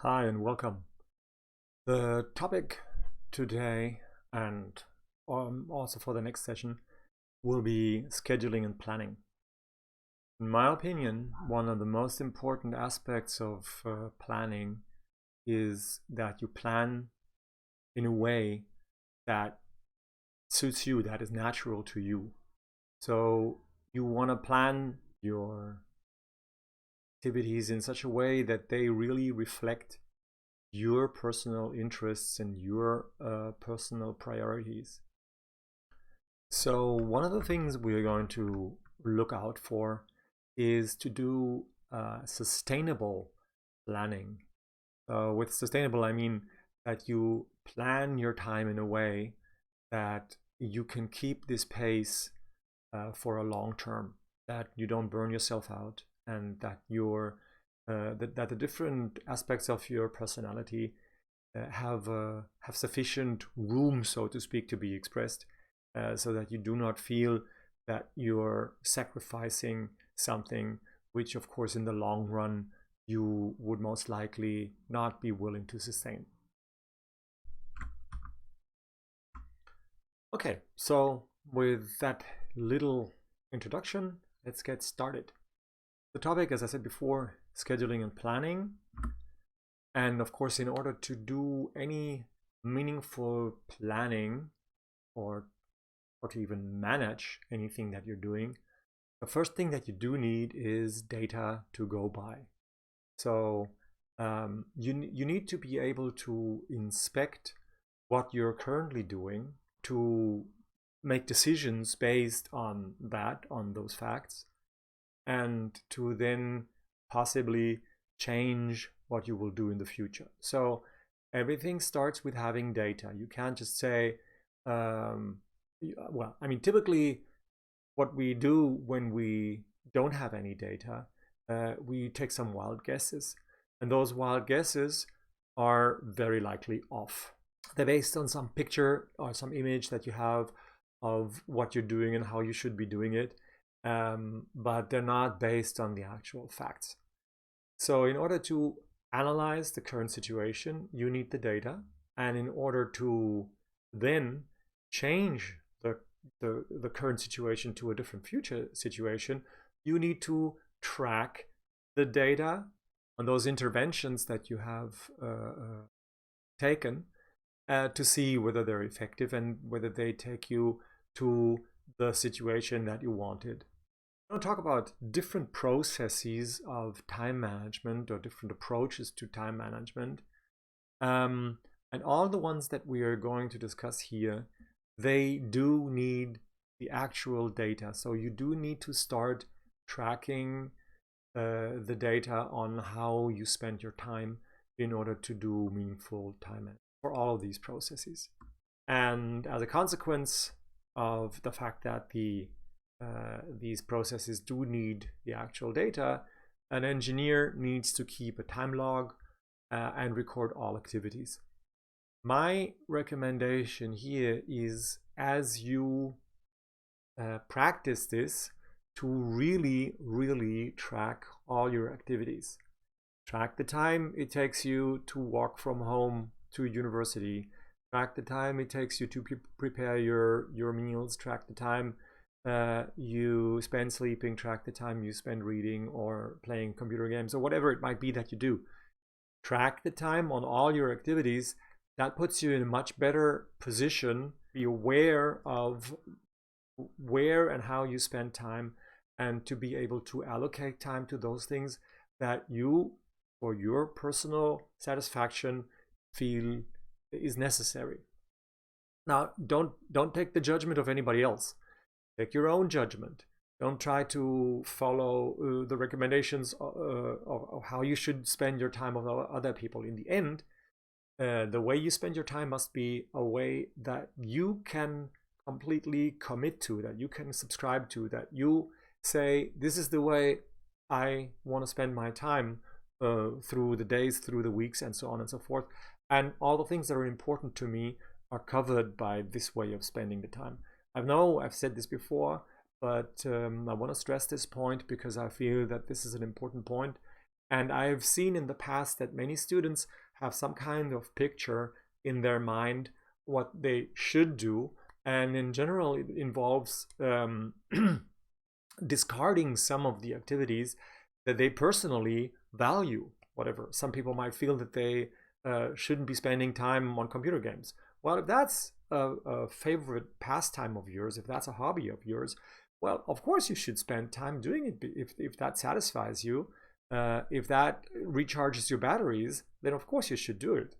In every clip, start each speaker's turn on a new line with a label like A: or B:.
A: Hi and welcome. The topic today and also for the next session will be scheduling and planning. In my opinion, one of the most important aspects of planning is that you plan in a way that suits you, that is natural to you. So you want to plan your activities in such a way that they really reflect your personal interests and your personal priorities. So one of the things we are going to look out for is to do sustainable planning. With sustainable, I mean that you plan your time in a way that you can keep this pace for a long term, that you don't burn yourself out, and that that the different aspects of your personality have sufficient room, so to speak, to be expressed, so that you do not feel that you're sacrificing something which, of course, in the long run, you would most likely not be willing to sustain. Okay, so with that little introduction, let's get started. The topic, as I said before, scheduling and planning. And of course, in order to do any meaningful planning or to even manage anything that you're doing, the first thing that you do need is data to go by. So you need to be able to inspect what you're currently doing, to make decisions based on that, on those facts, and to then possibly change what you will do in the future. So everything starts with having data. You can't just say, well, I mean, typically what we do when we don't have any data, we take some wild guesses. And those wild guesses are very likely off. They're based on some picture or some image that you have of what you're doing and how you should be doing it. But they're not based on the actual facts. So in order to analyze the current situation, you need the data. And in order to then change the current situation to a different future situation, you need to track the data on those interventions that you have taken to see whether they're effective and whether they take you to the situation that you wanted. I'm going to talk about different processes of time management or different approaches to time management. And all the ones that we are going to discuss here, they do need the actual data. So you do need to start tracking the data on how you spend your time in order to do meaningful time management for all of these processes. And as a consequence of the fact that these processes do need the actual data, an engineer needs to keep a time log and record all activities. My recommendation here is, as you practice this, to really track all your activities. Track the time it takes you to walk from home to university. Track the time it takes you to prepare your meals. Track the time you spend sleeping. Track the time you spend reading or playing computer games or whatever it might be that you do. Track the time on all your activities. That puts you in a much better position. Be aware of where and how you spend time, and to be able to allocate time to those things that you, for your personal satisfaction, feel is necessary. Now, don't take the judgment of anybody else. Take your own judgment. Don't try to follow the recommendations of how you should spend your time with other people. In the end, the way you spend your time must be a way that you can completely commit to, that you can subscribe to, that you say, this is the way I want to spend my time through the days, through the weeks, and so on and so forth. And all the things that are important to me are covered by this way of spending the time. I know I've said this before, but I want to stress this point because I feel that this is an important point. And I've seen in the past that many students have some kind of picture in their mind what they should do. And in general, it involves discarding some of the activities that they personally value, whatever. Some people might feel that they shouldn't be spending time on computer games. Well, if that's a favorite pastime of yours, if that's a hobby of yours, well, of course you should spend time doing it if that satisfies you. If that recharges your batteries, then of course you should do it.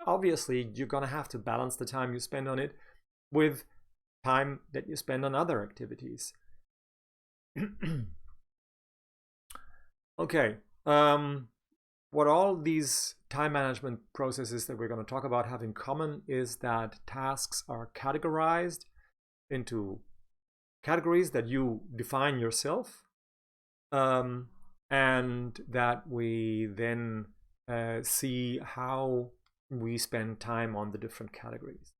A: Obviously, you're going to have to balance the time you spend on it with time that you spend on other activities. Okay, what all these time management processes that we're going to talk about have in common is that tasks are categorized into categories that you define yourself, and that we then see how we spend time on the different categories.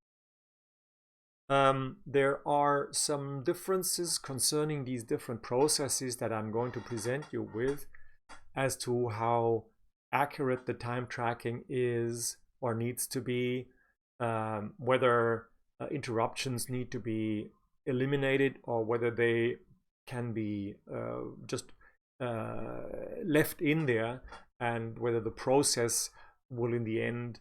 A: There are some differences concerning these different processes that I'm going to present you with as to how accurate the time tracking is or needs to be, whether interruptions need to be eliminated or whether they can be just left in there, and whether the process will in the end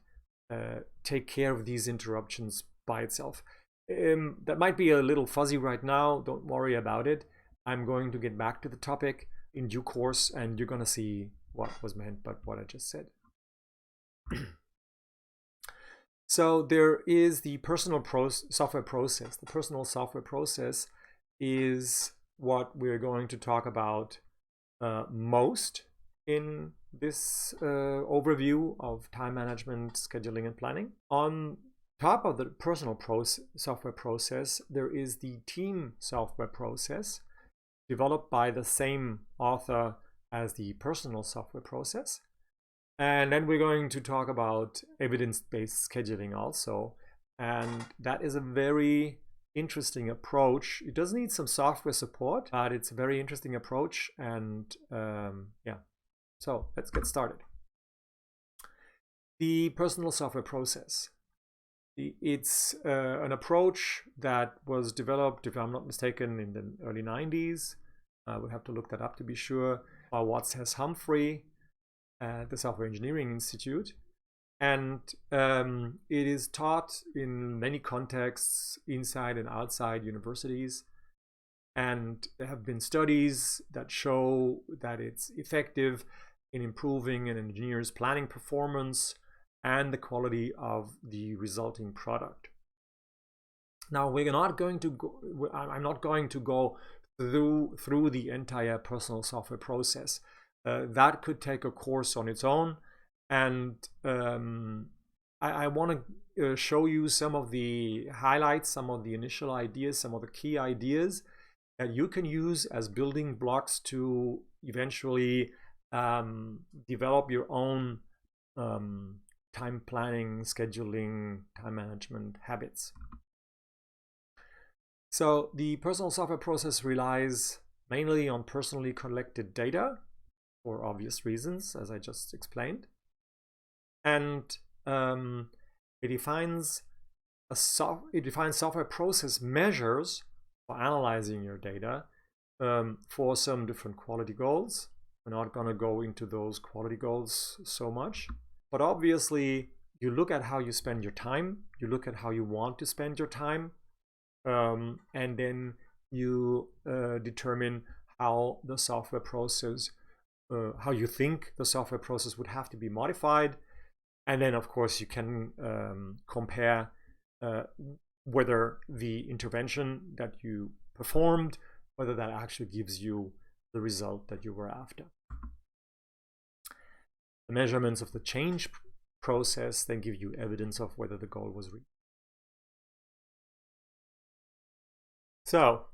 A: take care of these interruptions by itself. That might be a little fuzzy right now. Don't worry about it. I'm going to get back to the topic in due course, and you're going to see what was meant by what I just said. So there is the personal software process. The personal software process is what we're going to talk about most in this overview of time management, scheduling, and planning. On top of the personal software process, there is the team software process, developed by the same author as the personal software process. And then we're going to talk about evidence-based scheduling also. And that is a very interesting approach. It does need some software support, but it's a very interesting approach. And yeah, so let's get started. The personal software process. It's an approach that was developed, if I'm not mistaken, in the early 90s. We'll have to look that up to be sure. By Watts-Hess-Humphrey at the Software Engineering Institute. And it is taught in many contexts, inside and outside universities. And there have been studies that show that it's effective in improving an engineer's planning performance and the quality of the resulting product. Now, we're not going to go, I'm not going to go through the entire personal software process. That could take a course on its own, and I want to show you some of the highlights, some of the initial ideas, some of the key ideas that you can use as building blocks to eventually develop your own time planning, scheduling, time management habits. So the personal software process relies mainly on personally collected data for obvious reasons, as I just explained. And it defines software process measures for analyzing your data for some different quality goals. We're not going to go into those quality goals so much. But obviously, you look at how you spend your time, you look at how you want to spend your time, and then you determine how the software process, how you think the software process would have to be modified. And then, of course, you can compare whether the intervention that you performed, whether that actually gives you the result that you were after. The measurements of the change process then give you evidence of whether the goal was reached. So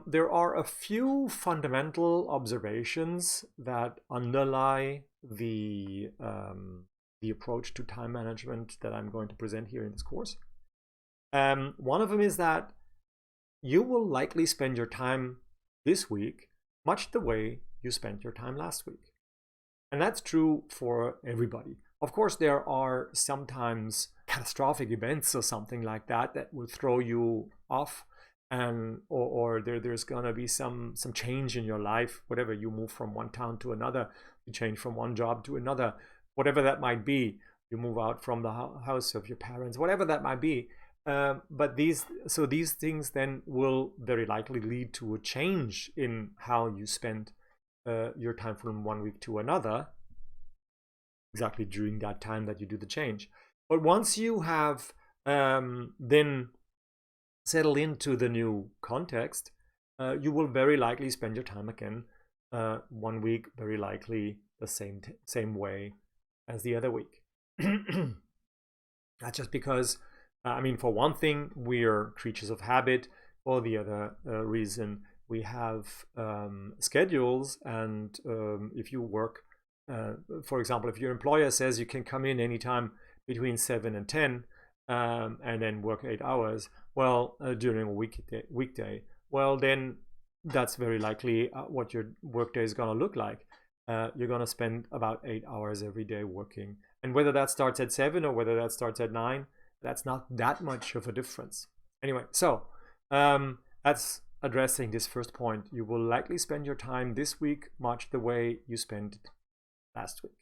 A: there are a few fundamental observations that underlie the approach to time management that I'm going to present here in this course. One of them is that you will likely spend your time this week much the way you spent your time last week. And that's true for everybody. Of course, there are sometimes catastrophic events or something like that that will throw you off, and or there's gonna be some change in your life, whatever. You move from one town to another, you change from one job to another, whatever that might be. You move out from the house of your parents, whatever that might be. But these things then will very likely lead to a change in how you spend your time from one week to another, exactly during that time that you do the change. But once you have then settled into the new context, you will very likely spend your time again one week, very likely the same way as the other week. That's just because, I mean, for one thing, we're creatures of habit. For the other reason, we have schedules, and if you work, for example, if your employer says you can come in anytime between 7 and 10 and then work 8 hours, well, during a weekday, well, then that's very likely what your workday is going to look like. You're going to spend about 8 hours every day working. And whether that starts at 7 or whether that starts at 9, that's not that much of a difference. Anyway, so that's addressing this first point. You will likely spend your time this week much the way you spent it last week.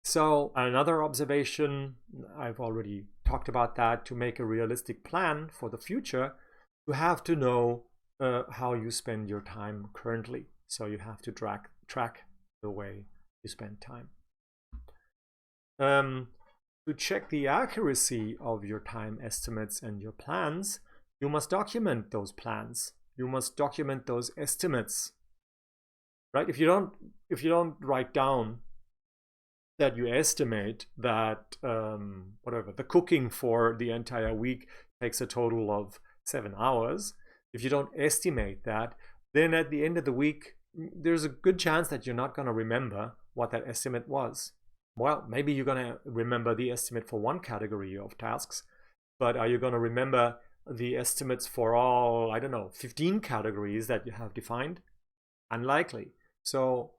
A: So another observation, I've already talked about that. To make a realistic plan for the future, you have to know how you spend your time currently. So you have to track the way you spend time. To check the accuracy of your time estimates and your plans, you must document those plans. You must document those estimates. Right? If you don't write down that you estimate that whatever the cooking for the entire week takes a total of 7 hours, if you don't estimate that, then at the end of the week, there's a good chance that you're not going to remember what that estimate was. Well, maybe you're going to remember the estimate for one category of tasks, but are you going to remember the estimates for all, I don't know, 15 categories that you have defined? Unlikely. So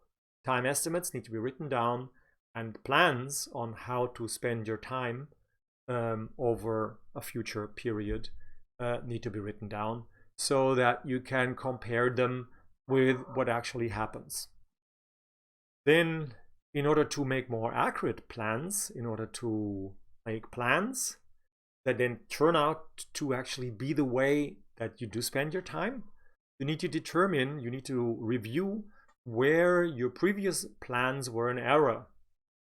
A: time estimates need to be written down, and plans on how to spend your time over a future period need to be written down so that you can compare them with what actually happens. Then, in order to make more accurate plans, in order to make plans that then turn out to actually be the way that you do spend your time, you need to review where your previous plans were in error.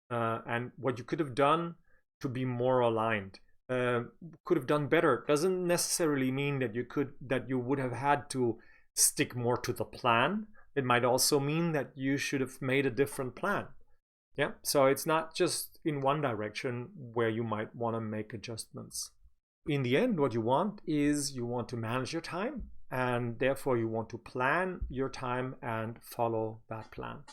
A: And what you could have done to be more aligned, could have done better. Doesn't necessarily mean that you would have had to stick more to the plan. It might also mean that you should have made a different plan. Yeah, so it's not just in one direction where you might want to make adjustments. In the end, what you want to manage your time, and therefore you want to plan your time and follow that plan.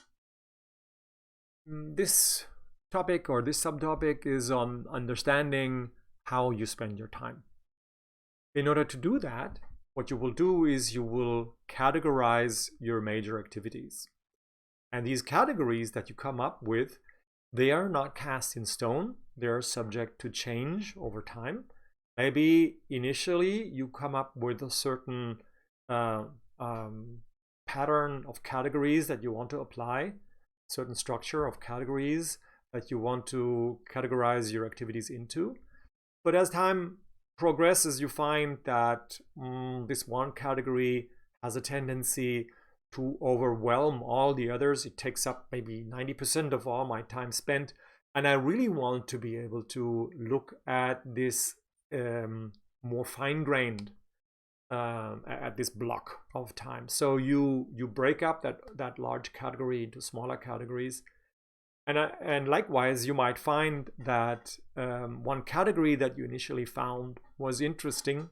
A: This topic or this subtopic is on understanding how you spend your time. In order to do that, what you will do is you will categorize your major activities. And these categories that you come up with, they are not cast in stone. They are subject to change over time. Maybe initially you come up with a certain pattern of categories that you want to apply, certain structure of categories that you want to categorize your activities into. But as time progresses, you find that this one category has a tendency to overwhelm all the others. It takes up maybe 90% of all my time spent. And I really want to be able to look at this more fine-grained, at this block of time. So you break up that large category into smaller categories. And likewise, you might find that one category that you initially found was interesting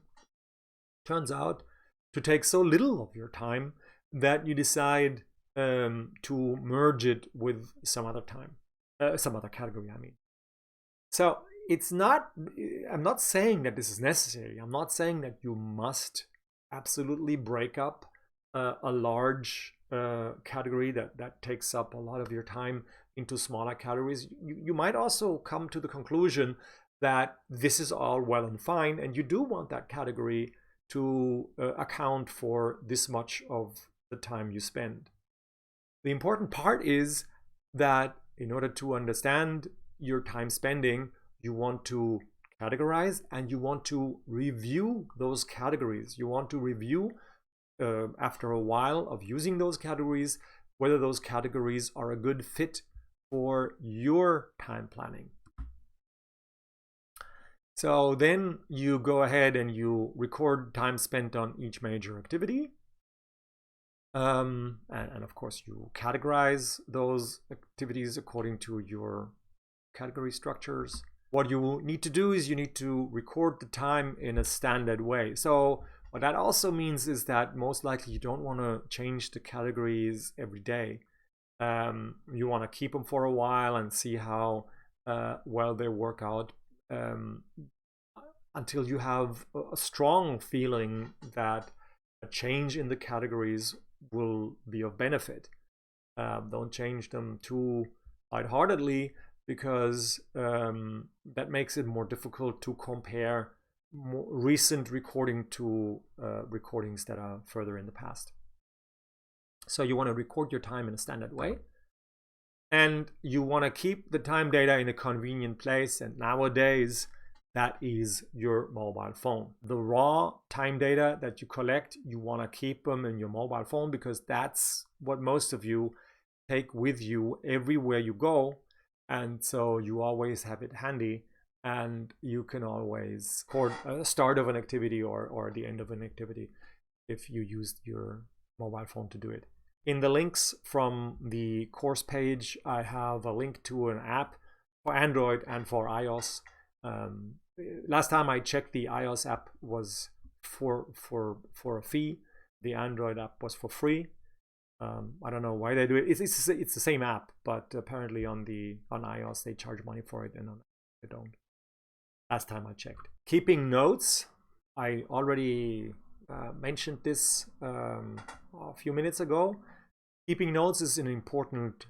A: turns out to take so little of your time that you decide to merge it with some other category, I mean. So I'm not saying that this is necessary. I'm not saying that you must absolutely break up a large category that takes up a lot of your time into smaller categories, you might also come to the conclusion that this is all well and fine, and you do want that category to account for this much of the time you spend. The important part is that in order to understand your time spending, you want to categorize and you want to review those categories. You want to review after a while of using those categories, whether those categories are a good fit for your time planning. So then you go ahead and you record time spent on each major activity. And of course, you categorize those activities according to your category structures. What you need to do is you need to record the time in a standard way. So what that also means is that most likely you don't want to change the categories every day. You want to keep them for a while and see how well they work out until you have a strong feeling that a change in the categories will be of benefit. Don't change them too lightheartedly, because that makes it more difficult to compare more recent recording to recordings that are further in the past. So you want to record your time in a standard way, and you want to keep the time data in a convenient place, and nowadays that is your mobile phone. The raw time data that you collect, you want to keep them in your mobile phone, because that's what most of you take with you everywhere you go, and so you always have it handy, and you can always record a start of an activity or the end of an activity if you used your mobile phone to do it. In the links from the course page, I have a link to an app for Android and for iOS. Last time I checked, the iOS app was for a fee. The Android app was for free. I don't know why they do it. It's the same app, but apparently on iOS they charge money for it, and on they don't. Last time I checked. Keeping notes. I already mentioned this a few minutes ago. Keeping notes is an important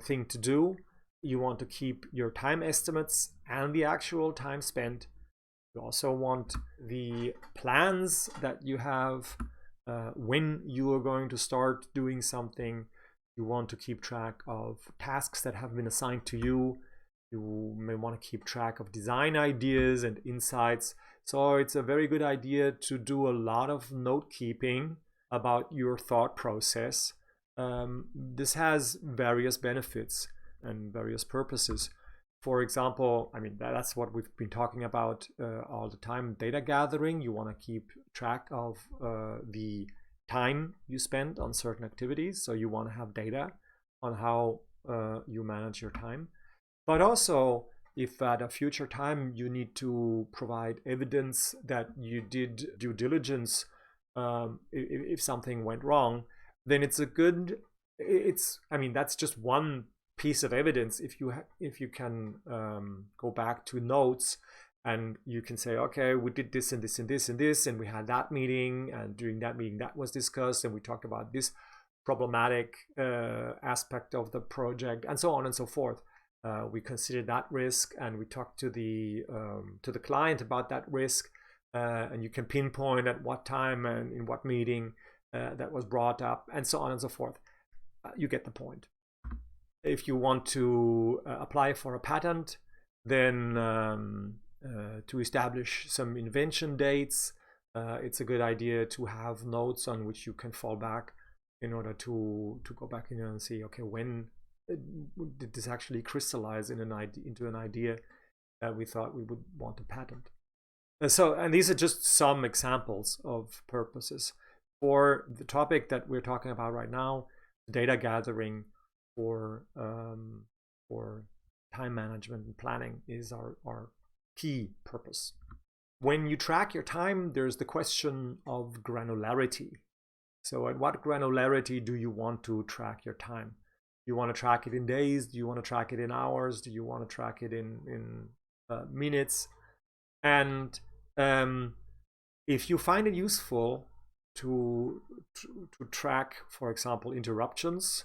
A: thing to do. You want to keep your time estimates and the actual time spent. You also want the plans that you have when you are going to start doing something. You want to keep track of tasks that have been assigned to you. You may want to keep track of design ideas and insights. So it's a very good idea to do a lot of note keeping about your thought process. This has various benefits and various purposes. For example, I mean, that's what we've been talking about all the time. Data gathering. You want to keep track of the time you spend on certain activities. So you want to have data on how you manage your time. But also, if at a future time you need to provide evidence that you did due diligence, if something went wrong, then it's that's just one piece of evidence. If you can go back to notes and you can say, okay, we did this and this and this and this, and we had that meeting, and during that meeting that was discussed, and we talked about this problematic aspect of the project, and so on and so forth. We considered that risk, and we talked to the client about that risk, and you can pinpoint at what time and in what meeting that was brought up, and so on and so forth. You get the point. If you want to apply for a patent, then to establish some invention dates, it's a good idea to have notes on which you can fall back in order to go back in and see, okay, when did this actually crystallize into an idea that we thought we would want to patent. And these are just some examples of purposes. For the topic that we're talking about right now, data gathering for time management and planning is our key purpose. When you track your time, there's the question of granularity. So at what granularity do you want to track your time? Do you want to track it in days? Do you want to track it in hours? Do you want to track it in minutes? And if you find it useful to track, for example, interruptions.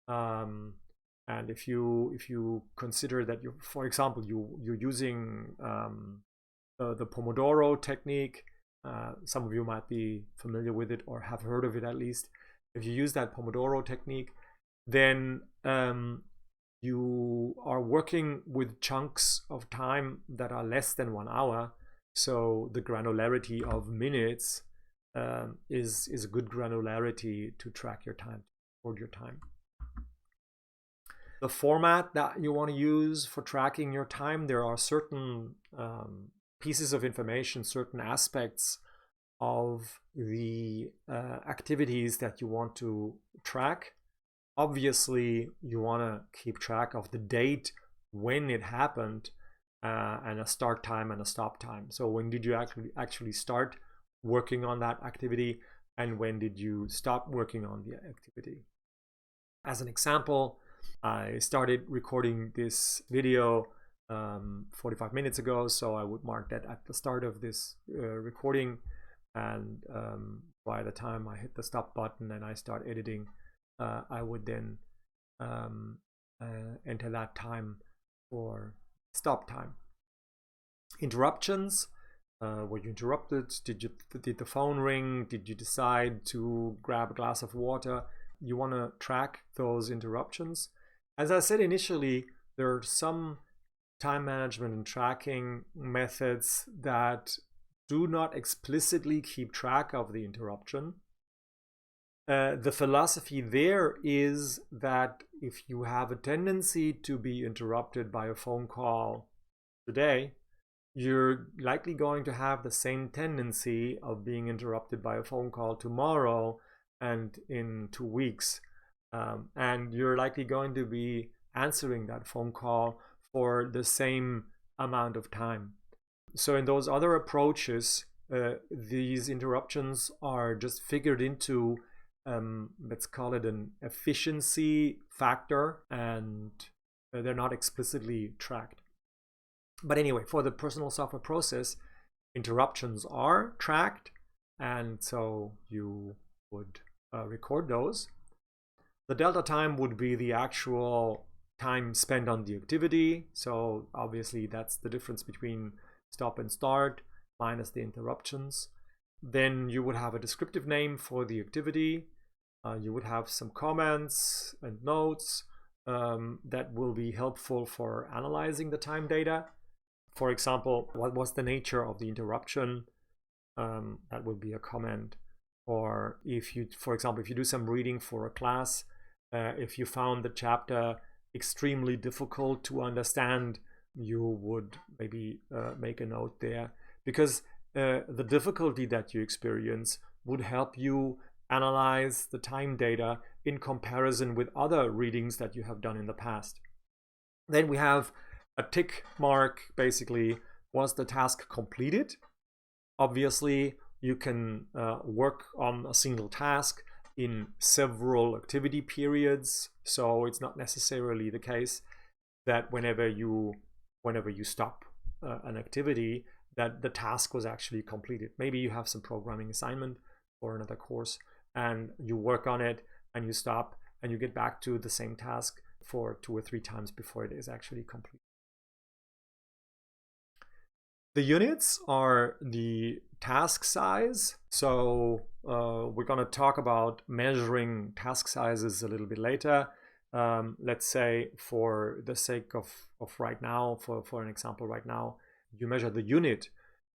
A: And if you consider that for example, you're using the Pomodoro technique, some of you might be familiar with it or have heard of it at least. If you use that Pomodoro technique, then you are working with chunks of time that are less than 1 hour. So the granularity of minutes is a good granularity to track your time, to record your time. The format that you want to use for tracking your time, there are certain pieces of information, certain aspects of the activities that you want to track. Obviously, you want to keep track of the date when it happened, and a start time and a stop time. So when did you actually start working on that activity, and when did you stop working on the activity? As an example, I started recording this video 45 minutes ago, so I would mark that at the start of this recording, and by the time I hit the stop button and I start editing, I would then enter that time for stop time. Interruptions, were you interrupted? Did the phone ring? Did you decide to grab a glass of water? You want to track those interruptions. As I said initially, there are some time management and tracking methods that do not explicitly keep track of the interruption. The philosophy there is that if you have a tendency to be interrupted by a phone call today, you're likely going to have the same tendency of being interrupted by a phone call tomorrow and in 2 weeks. And you're likely going to be answering that phone call for the same amount of time. So in those other approaches, these interruptions are just figured into, let's call it an efficiency factor, and they're not explicitly tracked. But anyway, for the personal software process, interruptions are tracked, and so you would record those. The delta time would be the actual time spent on the activity. So obviously that's the difference between stop and start minus the interruptions. Then you would have a descriptive name for the activity. You would have some comments and notes that will be helpful for analyzing the time data. For example, what was the nature of the interruption? That would be a comment. Or if you, for example, if you do some reading for a class, if you found the chapter extremely difficult to understand, you would maybe make a note there, because the difficulty that you experience would help you analyze the time data in comparison with other readings that you have done in the past. Then we have a tick mark, basically, was the task completed? Obviously, you can work on a single task in several activity periods, so it's not necessarily the case that whenever you stop an activity, that the task was actually completed. Maybe you have some programming assignment or another course, and you work on it, and you stop, and you get back to the same task for 2 or 3 times before it is actually complete. The units are the task size. So we're going to talk about measuring task sizes a little bit later. Let's say for the sake of right now, for an example right now, you measure the unit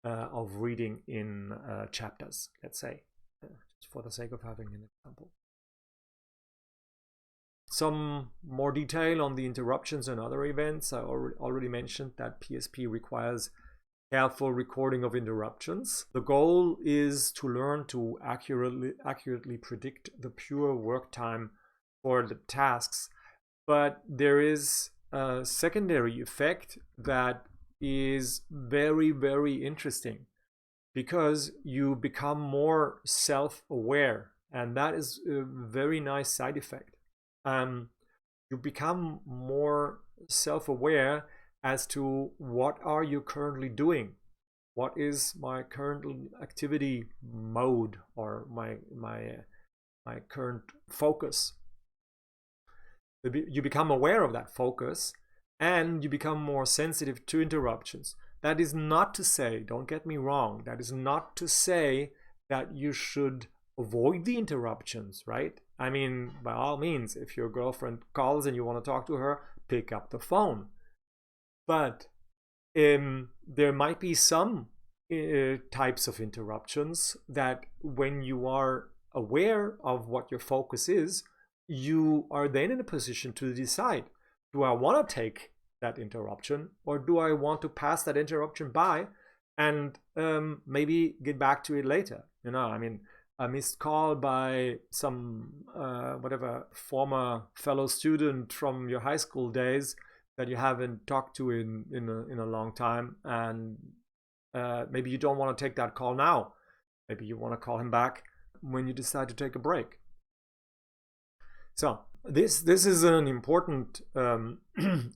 A: of reading in chapters, let's say, just for the sake of having an example. Some more detail on the interruptions and other events. I already mentioned that PSP requires careful recording of interruptions. The goal is to learn to accurately predict the pure work time for the tasks, but there is a secondary effect that is very, very interesting, because you become more self-aware, and that is a very nice side effect. You become more self-aware as to what are you currently doing, what is my current activity mode or my current focus. You become aware of that focus and you become more sensitive to interruptions. That is not to say, don't get me wrong, that is not to say that you should avoid the interruptions, right? I mean, by all means, if your girlfriend calls and you want to talk to her, pick up the phone. But there might be some types of interruptions that when you are aware of what your focus is, you are then in a position to decide, do I want to take that interruption or do I want to pass that interruption by and maybe get back to it later? You know, I mean, a missed call by some whatever former fellow student from your high school days that you haven't talked to in a long time, and maybe you don't want to take that call now. Maybe you want to call him back when you decide to take a break. So this is an important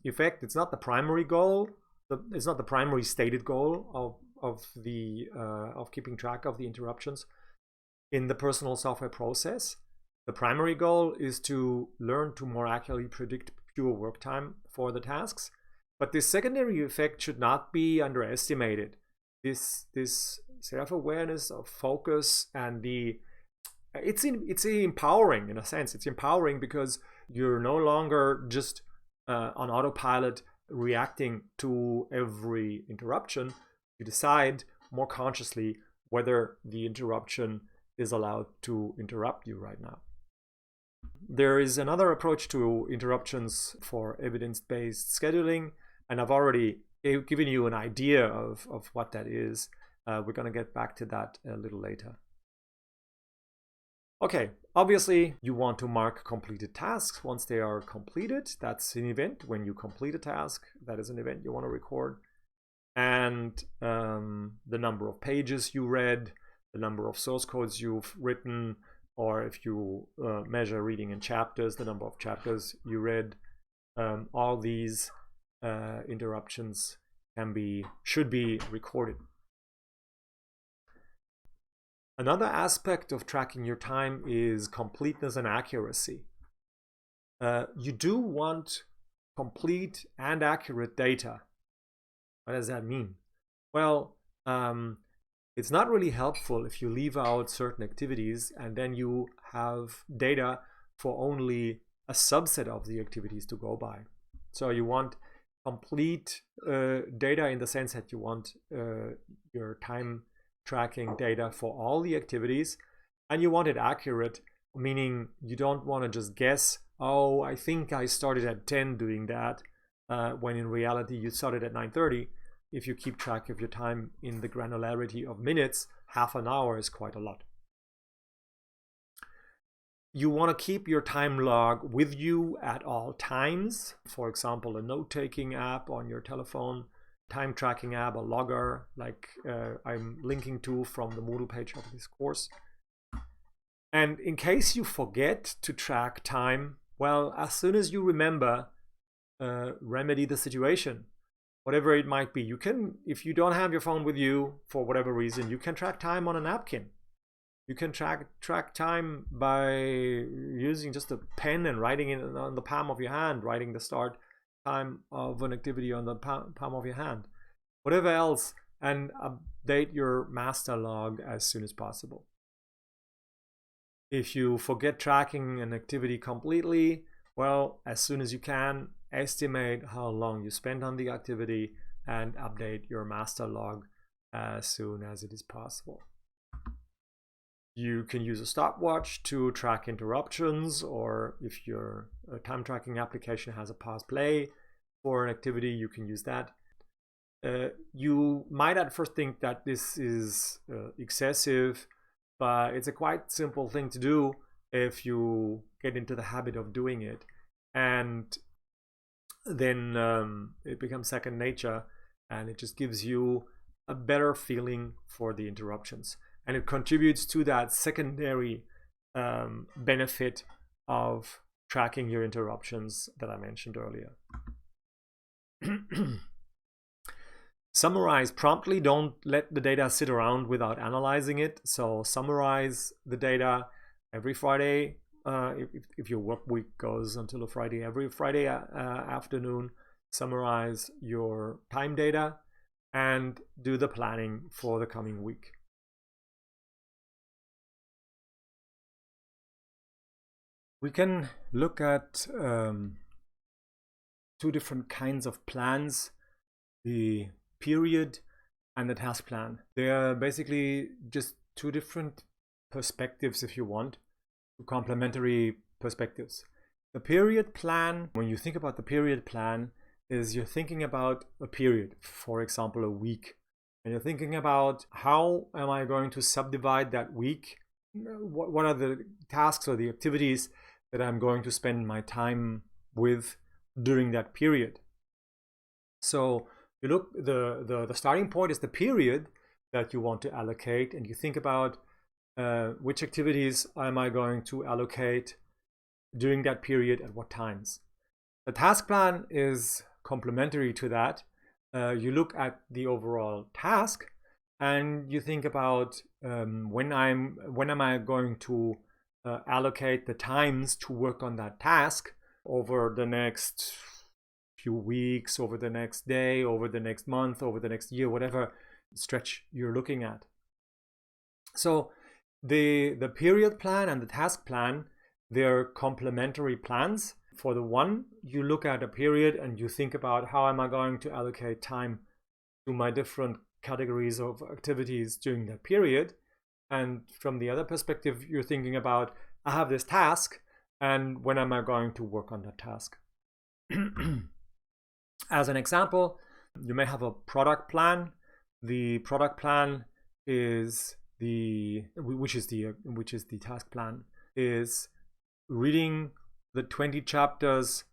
A: effect. It's not the primary goal. It's not the primary stated goal of keeping track of the interruptions in the personal software process. The primary goal is to learn to more accurately predict pure work time for the tasks. But this secondary effect should not be underestimated. This self-awareness of focus and it's empowering in a sense. It's empowering because you're no longer just on autopilot reacting to every interruption. You decide more consciously whether the interruption is allowed to interrupt you right now. There is another approach to interruptions for evidence-based scheduling, and I've already given you an idea of what that is. We're going to get back to that a little later. Okay, obviously you want to mark completed tasks once they are completed. That's an event. When you complete a task, that is an event you want to record. And the number of pages you read, the number of source codes you've written, or if you measure reading in chapters, the number of chapters you read. All these interruptions should be recorded. Another aspect of tracking your time is completeness and accuracy. You do want complete and accurate data. What does that mean? Well, it's not really helpful if you leave out certain activities and then you have data for only a subset of the activities to go by. So you want complete data in the sense that you want your time tracking data for all the activities, and you want it accurate, meaning you don't want to just guess, oh, I think I started at 10 doing that, when in reality you started at 9:30. If you keep track of your time in the granularity of minutes, half an hour is quite a lot. You want to keep your time log with you at all times. For example, a note-taking app on your telephone, time tracking app, a logger like I'm linking to from the Moodle page of this course. And in case you forget to track time, well, as soon as you remember, remedy the situation. Whatever it might be. You can, if you don't have your phone with you for whatever reason, you can track time on a napkin. You can track time by using just a pen and writing it on the palm of your hand, writing the start time of an activity on the palm of your hand. Whatever else, and update your master log as soon as possible. If you forget tracking an activity completely, well, as soon as you can, estimate how long you spent on the activity and update your master log as soon as it is possible. You can use a stopwatch to track interruptions, or if your time tracking application has a pause play for an activity, you can use that. You might at first think that this is excessive, but it's a quite simple thing to do if you get into the habit of doing it. And then it becomes second nature, and it just gives you a better feeling for the interruptions. And it contributes to that secondary benefit of tracking your interruptions that I mentioned earlier. Summarize promptly. Don't let the data sit around without analyzing it. So summarize the data every Friday. If your work week goes until a Friday, every Friday afternoon, summarize your time data and do the planning for the coming week. We can look at two different kinds of plans, the period and the task plan. They are basically just two different perspectives, if you want, two complementary perspectives. The period plan, when you think about the period plan, is you're thinking about a period, for example, a week. And you're thinking about how am I going to subdivide that week? What are the tasks or the activities that I'm going to spend my time with during that period? So you look, the starting point is the period that you want to allocate, and you think about which activities am I going to allocate during that period at what times. The task plan is complementary to that. You look at the overall task and you think about when am I going to allocate the times to work on that task over the next few weeks, over the next day, over the next month, over the next year, whatever stretch you're looking at. So the period plan and the task plan, they're complementary plans. For the one, you look at a period and you think about how am I going to allocate time to my different categories of activities during that period. And from the other perspective, you're thinking about, I have this task and when am I going to work on that task? As an example, you may have a product plan. The product plan is which is the task plan, is reading the 20 chapters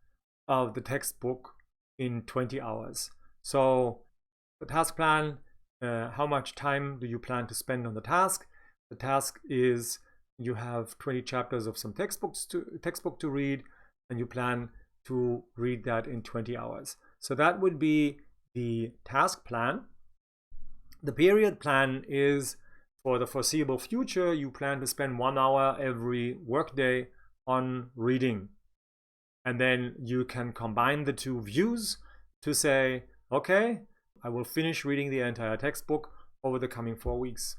A: of the textbook in 20 hours. So the task plan, how much time do you plan to spend on the task? The task is you have 20 chapters of some textbook to read, and you plan to read that in 20 hours. So that would be the task plan. The period plan is for the foreseeable future. You plan to spend 1 hour every workday on reading. And then you can combine the two views to say, okay, I will finish reading the entire textbook over the coming 4 weeks.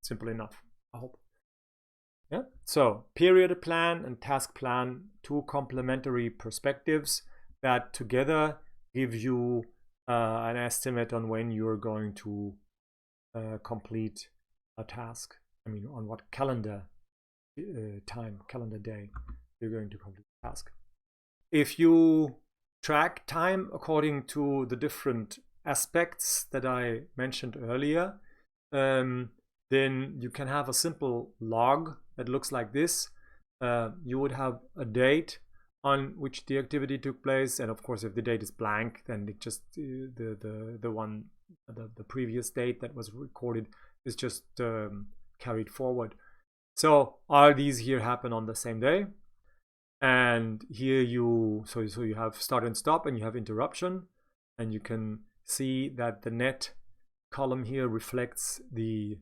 A: Simple enough, I hope. Yeah. So period plan and task plan, two complementary perspectives that together give you an estimate on when you're going to complete a task. I mean, on what calendar day you're going to complete the task. If you track time according to the different aspects that I mentioned earlier, then you can have a simple log that looks like this. You would have a date on which the activity took place, and of course if the date is blank, then it just the previous date that was recorded is just carried forward. So all these here happen on the same day, and here you have start and stop, and you have interruption, and you can see that the net column here reflects the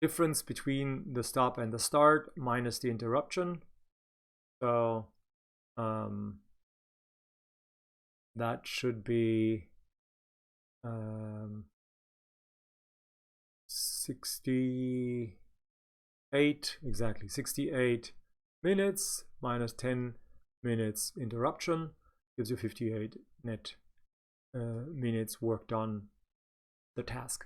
A: difference between the stop and the start minus the interruption. So that should be 68, exactly 68 minutes minus 10 minutes interruption gives you 58 net minutes worked on the task.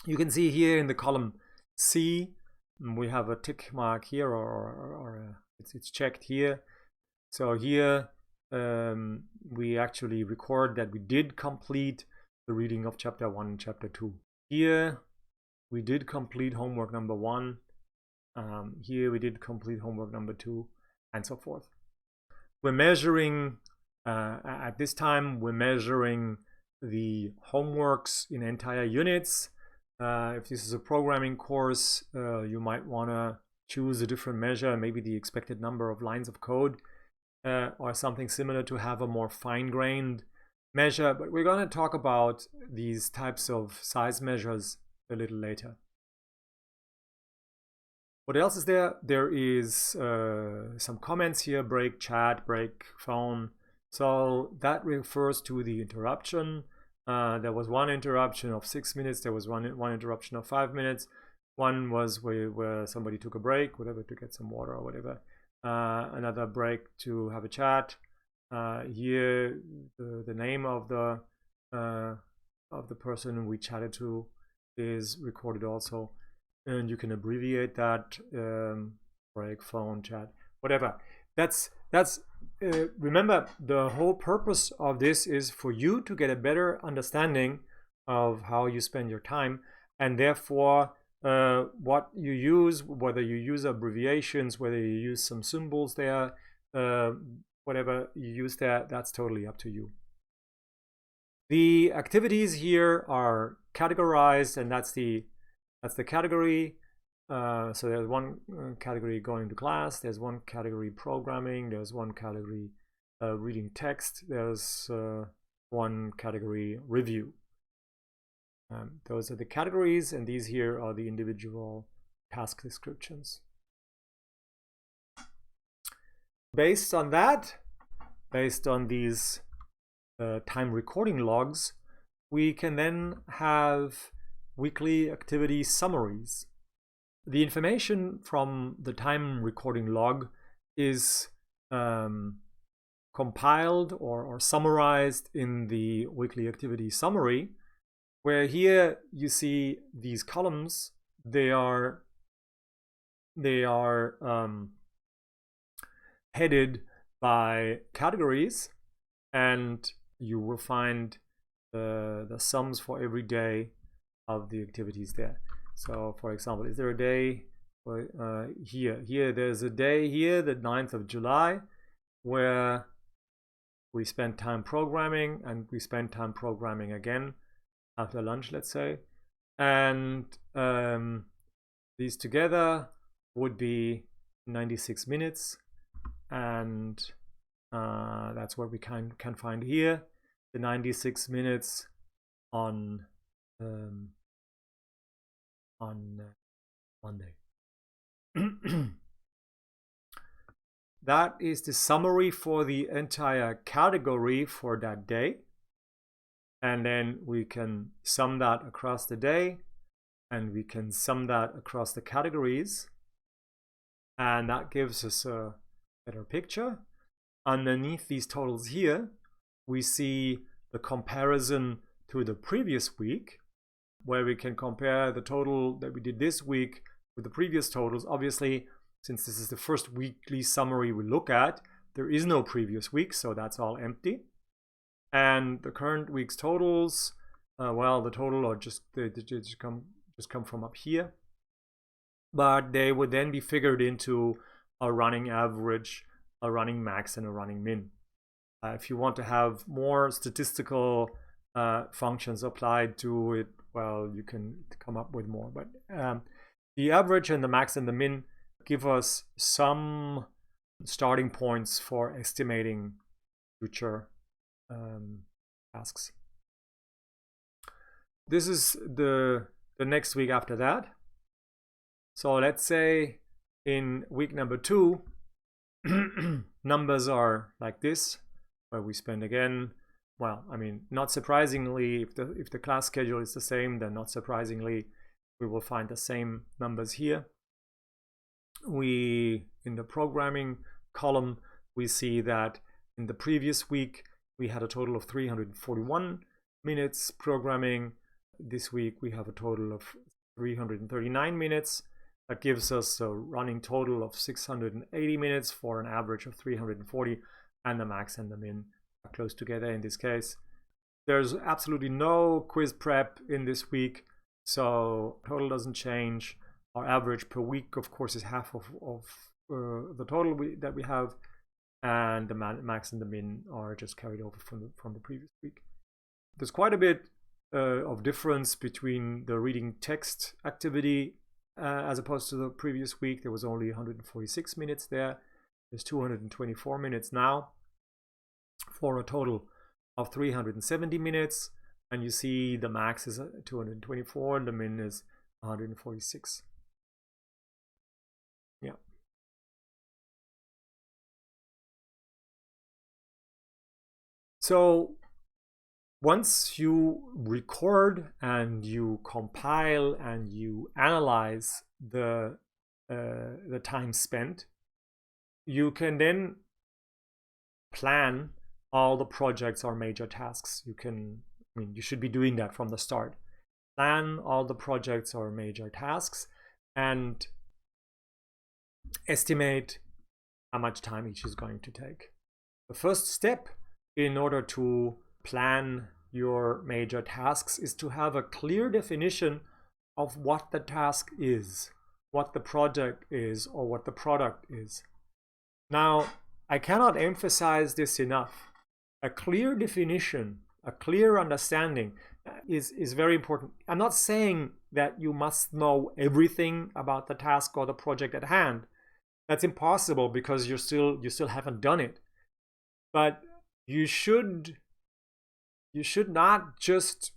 A: You can see here in the column C, we have a tick mark here, or it's checked here. So here we actually record that we did complete the reading of chapter 1 and chapter 2. Here we did complete homework number 1. Here we did complete homework number 2, and so forth. We're measuring, at this time, we're measuring the homeworks in entire units. If this is a programming course, you might want to choose a different measure, maybe the expected number of lines of code, or something similar, to have a more fine-grained measure, but we're going to talk about these types of size measures a little later. What else is there? There is some comments here: break chat, break phone. So that refers to the interruption. There was one interruption of 6 minutes. There was one interruption of 5 minutes. One was where somebody took a break, whatever, to get some water or whatever. Another break to have a chat. Here, the name of the person we chatted to is recorded also, and you can abbreviate that, break, phone, chat, whatever. That's remember, the whole purpose of this is for you to get a better understanding of how you spend your time, and therefore what you use, whether you use abbreviations, whether you use some symbols there, whatever you use there, that's totally up to you. The activities here are categorized, and that's the category. So there's one category going to class, there's one category programming, there's one category reading text, there's one category review. Those are the categories, and these here are the individual task descriptions. Based on that, based on these time recording logs, we can then have weekly activity summaries. The information from the time recording log is compiled or summarized in the weekly activity summary, where here you see these columns. They are headed by categories, and you will find the sums for every day of the activities there. So for example, is there a day here there's a day here, the 9th of July, where we spent time programming, and we spent time programming again after lunch, let's say, and these together would be 96 minutes, and that's what we can find here, the 96 minutes on Monday. That is the summary for the entire category for that day, and then we can sum that across the day, and we can sum that across the categories, and that gives us a better picture. Underneath these totals here, we see the comparison to the previous week, where we can compare the total that we did this week with the previous totals. Obviously, since this is the first weekly summary we look at, there is no previous week, so that's all empty. And the current week's totals, well, the total are just come from up here, but they would then be figured into a running average, a running max, and a running min. If you want to have more statistical functions applied to it, well, you can come up with more. But the average and the max and the min give us some starting points for estimating future tasks. This is the next week after that. So let's say in week number 2, numbers are like this, where we spend again, well, I mean, not surprisingly, if the class schedule is the same, then not surprisingly, we will find the same numbers here. In the programming column, we see that in the previous week, we had a total of 341 minutes programming. This week, we have a total of 339 minutes. That gives us a running total of 680 minutes for an average of 340, and the max and the min are close together in this case. There's absolutely no quiz prep in this week, so total doesn't change. Our average per week, of course, is half of the total that we have, and the max and the min are just carried over from the previous week. There's quite a bit of difference between the reading text activity as opposed to the previous week. There was only 146 minutes there. There's 224 minutes now, for a total of 370 minutes, and you see the max is 224 and the min is 146. Yeah. So once you record and you compile and you analyze the time spent, you can then plan all the projects or major tasks. You should be doing that from the start. Plan all the projects or major tasks and estimate how much time each is going to take. The first step in order to plan your major tasks is to have a clear definition of what the task is, what the project is, or what the product is. Now, I cannot emphasize this enough. A clear definition, a clear understanding is very important. I'm not saying that you must know everything about the task or the project at hand. That's impossible because you still haven't done it. But you should not just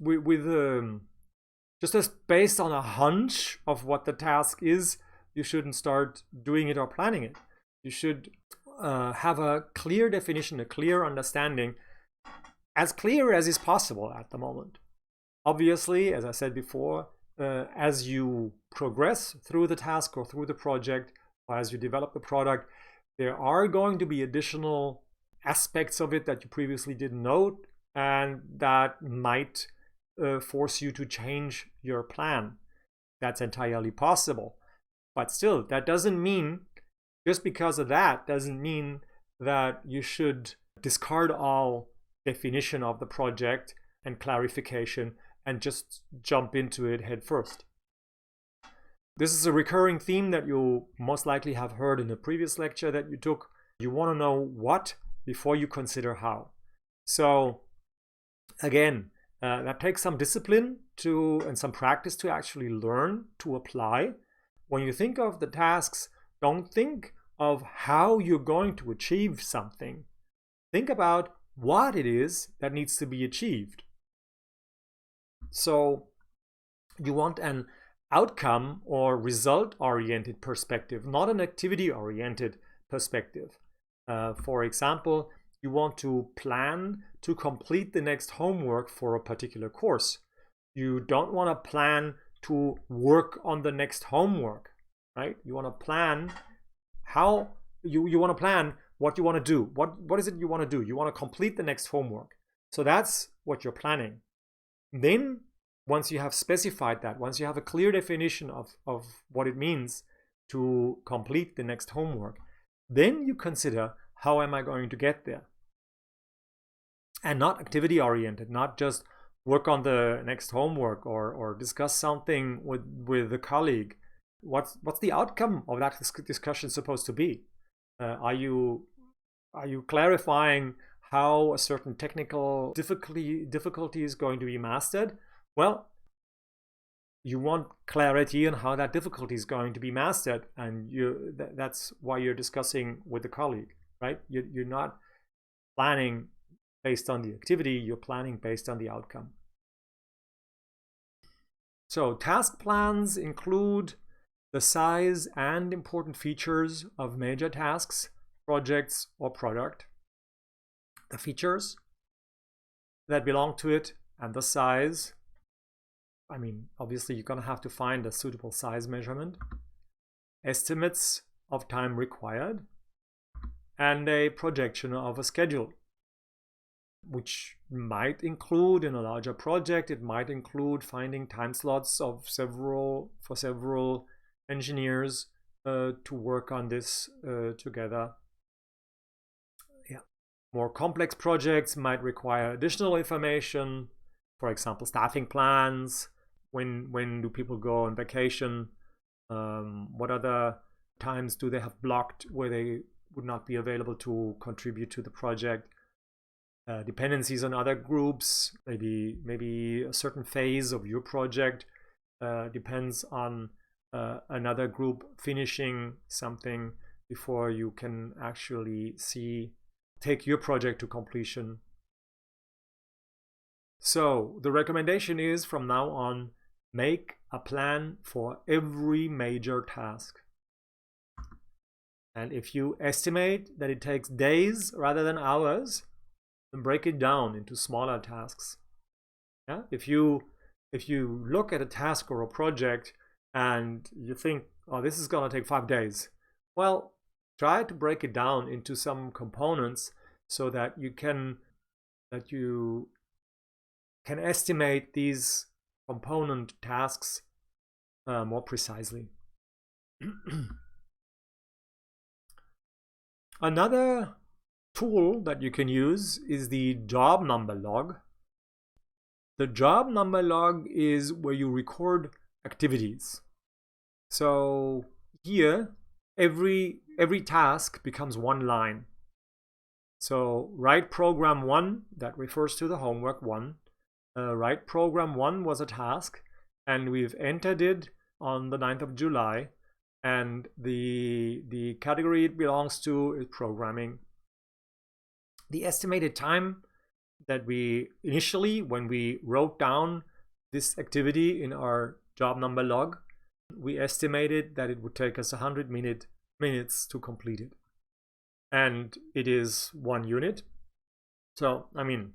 A: just based on a hunch of what the task is, you shouldn't start doing it or planning it. You should have a clear definition, a clear understanding, as clear as is possible at the moment. Obviously, as I said before, as you progress through the task or through the project, or as you develop the product, there are going to be additional aspects of it that you previously didn't know, and that might force you to change your plan. That's entirely possible. But still, that doesn't mean, just because of that, doesn't mean that you should discard all definition of the project and clarification and just jump into it head first. This is a recurring theme that you most likely have heard in a previous lecture that you took. You want to know what before you consider how. So again, that takes some discipline and some practice to actually learn to apply. When you think of the tasks, don't think of how you're going to achieve something. Think about what it is that needs to be achieved. So you want an outcome or result-oriented perspective, not an activity-oriented perspective. For example, you want to plan to complete the next homework for a particular course. You don't want to plan to work on the next homework, right? You want to plan how you want to plan what you want to do. What is it you want to do? You want to complete the next homework. So that's what you're planning. Then, once you have specified that, once you have a clear definition of what it means to complete the next homework, then you consider, how am I going to get there? And not activity oriented, not just work on the next homework or discuss something with a colleague. What's the outcome of that discussion supposed to be? Are you clarifying how a certain technical difficulty is going to be mastered? Well, you want clarity on how that difficulty is going to be mastered, and that's why you're discussing with the colleague, right? You're not planning based on the activity, you're planning based on the outcome. So task plans include the size and important features of major tasks, projects, or product, the features that belong to it, and the size. I mean, obviously you're going to have to find a suitable size measurement, estimates of time required, and a projection of a schedule, which might include, in a larger project, it might include finding time slots for several engineers to work on this together. Yeah. More complex projects might require additional information, for example, staffing plans. When do people go on vacation? What other times do they have blocked where they would not be available to contribute to the project? Dependencies on other groups, maybe a certain phase of your project depends on another group finishing something before you can actually take your project to completion. So the recommendation is from now on, make a plan for every major task. And if you estimate that it takes days rather than hours, then break it down into smaller tasks. Yeah? If you look at a task or a project and you think, oh, this is going to take 5 days, well, try to break it down into some components so that you can estimate these component tasks more precisely. Another tool that you can use is the job number log. The job number log is where you record activities. So here, every task becomes one line. So write program 1, that refers to the homework 1. Write program 1 was a task, and we've entered it on the 9th of July, and the category it belongs to is programming. The estimated time that we initially, when we wrote down this activity in our job number log, we estimated that it would take us 100 minutes to complete it. And it is 1 unit. So, I mean,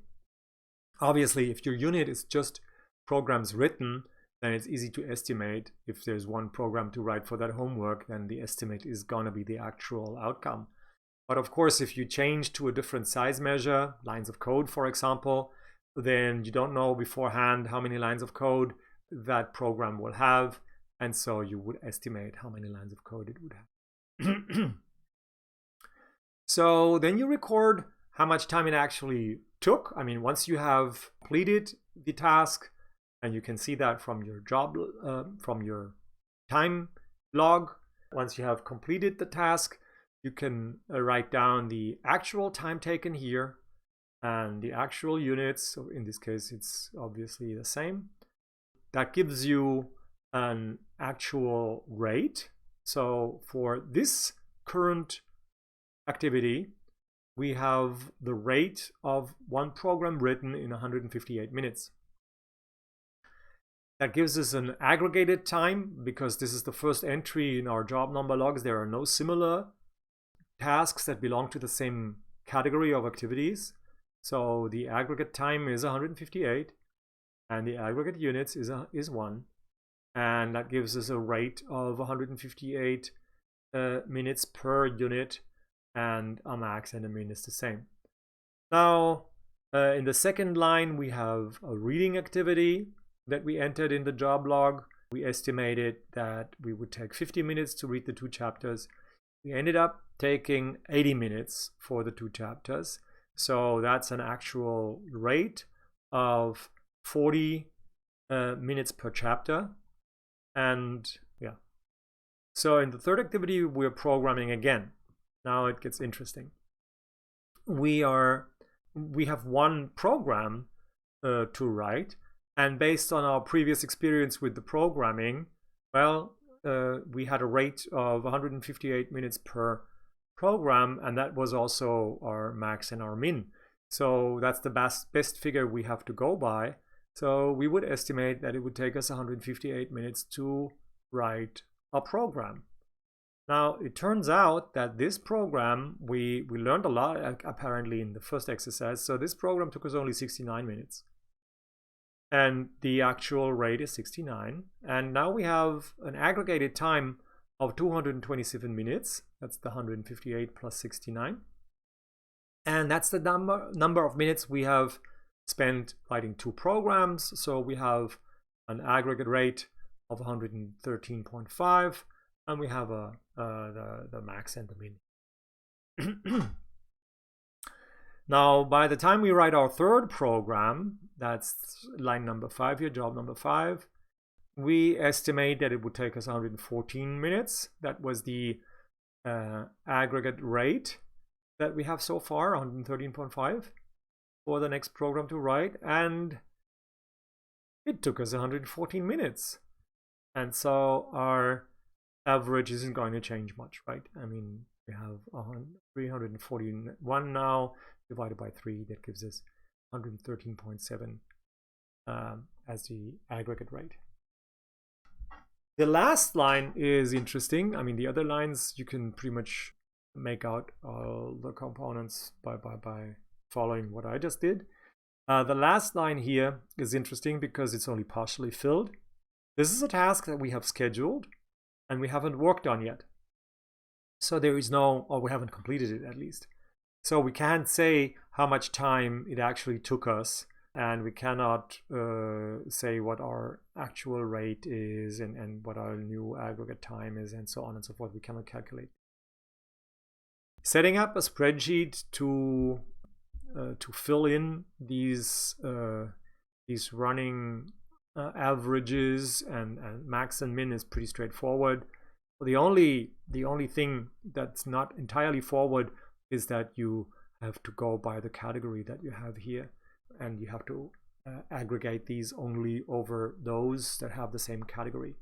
A: obviously, if your unit is just programs written, then it's easy to estimate. If there's 1 program to write for that homework, then the estimate is gonna be the actual outcome. But of course, if you change to a different size measure, lines of code, for example, then you don't know beforehand how many lines of code that program will have. And so you would estimate how many lines of code it would have. So then you record how much time it actually took. I mean, once you have completed the task, and you can see that from your job, from your time log, once you have completed the task, you can write down the actual time taken here and the actual units. So in this case, it's obviously the same. That gives you an actual rate. So for this current activity, we have the rate of 1 program written in 158 minutes. That gives us an aggregated time, because this is the first entry in our job number logs. There are no similar tasks that belong to the same category of activities. So the aggregate time is 158, and the aggregate units is 1. And that gives us a rate of 158 minutes per unit, and a max and a min is the same. Now, in the second line, we have a reading activity that we entered in the job log. We estimated that we would take 50 minutes to read the 2 chapters. We ended up taking 80 minutes for the 2 chapters. So that's an actual rate of 40 minutes per chapter. And yeah. So in the third activity, we're programming again. Now it gets interesting. We have 1 program to write, and based on our previous experience with the programming, well, we had a rate of 158 minutes per program, and that was also our max and our min. So that's the best figure we have to go by. So we would estimate that it would take us 158 minutes to write a program. Now, it turns out that this program, we learned a lot apparently in the first exercise. So this program took us only 69 minutes. And the actual rate is 69. And now we have an aggregated time of 227 minutes. That's the 158 plus 69. And that's the number of minutes we have spent writing 2 programs. So we have an aggregate rate of 113.5. And we have the max and the min. Now, by the time we write our third program, that's line number 5 here, job number 5, we estimate that it would take us 114 minutes. That was the aggregate rate that we have so far, 113.5, for the next program to write. And it took us 114 minutes. And so our average isn't going to change much, right? I mean, we have 341 now, divided by 3, that gives us 113.7 as the aggregate rate. The last line is interesting. I mean, the other lines you can pretty much make out all the components by following what I just did. The last line here is interesting because it's only partially filled. This is a task that we have scheduled and we haven't worked on yet. So there is no, or we haven't completed it at least. So we can't say how much time it actually took us, and we cannot say what our actual rate is and what our new aggregate time is and so on and so forth. We cannot calculate. Setting up a spreadsheet to fill in these running averages and max and min is pretty straightforward. The only thing that's not entirely forward is that you have to go by the category that you have here, and you have to aggregate these only over those that have the same category.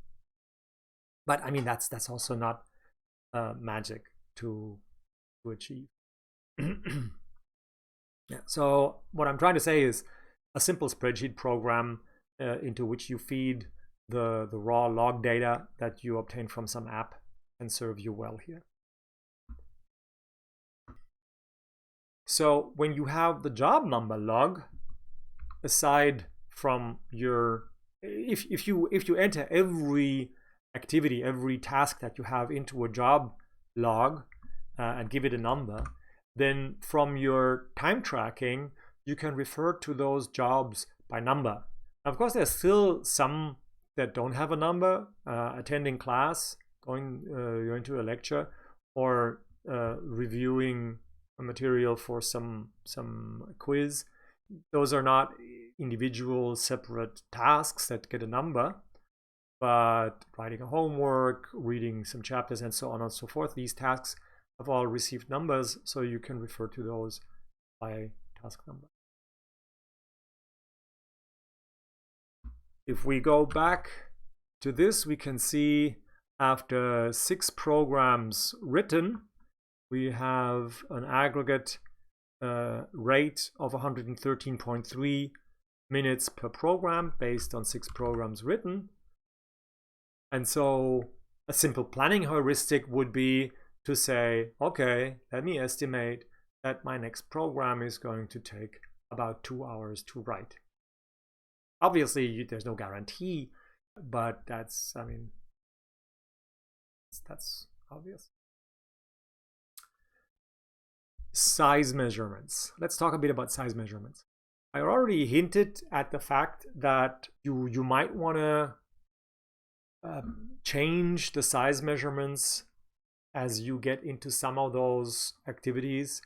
A: But I mean, that's also not magic to achieve. Yeah. So what I'm trying to say is a simple spreadsheet program into which you feed the raw log data that you obtain from some app can serve you well here. So when you have the job number log, aside from your, if you enter every activity, every task that you have into a job log and give it a number, then from your time tracking, you can refer to those jobs by number. Now, of course, there's still some that don't have a number, attending class, going to a lecture, or reviewing a material for some quiz. Those are not individual separate tasks that get a number, but writing a homework, reading some chapters, and so on and so forth, these tasks have all received numbers, so you can refer to those by task number. If we go back to this, we can see after 6 programs written, we have an aggregate rate of 113.3 minutes per program based on 6 programs written. And so a simple planning heuristic would be to say, okay, let me estimate that my next program is going to take about 2 hours to write. Obviously, there's no guarantee, but that's, I mean, that's obvious. Size measurements. Let's talk a bit about size measurements. I already hinted at the fact that you might want to change the size measurements as you get into some of those activities.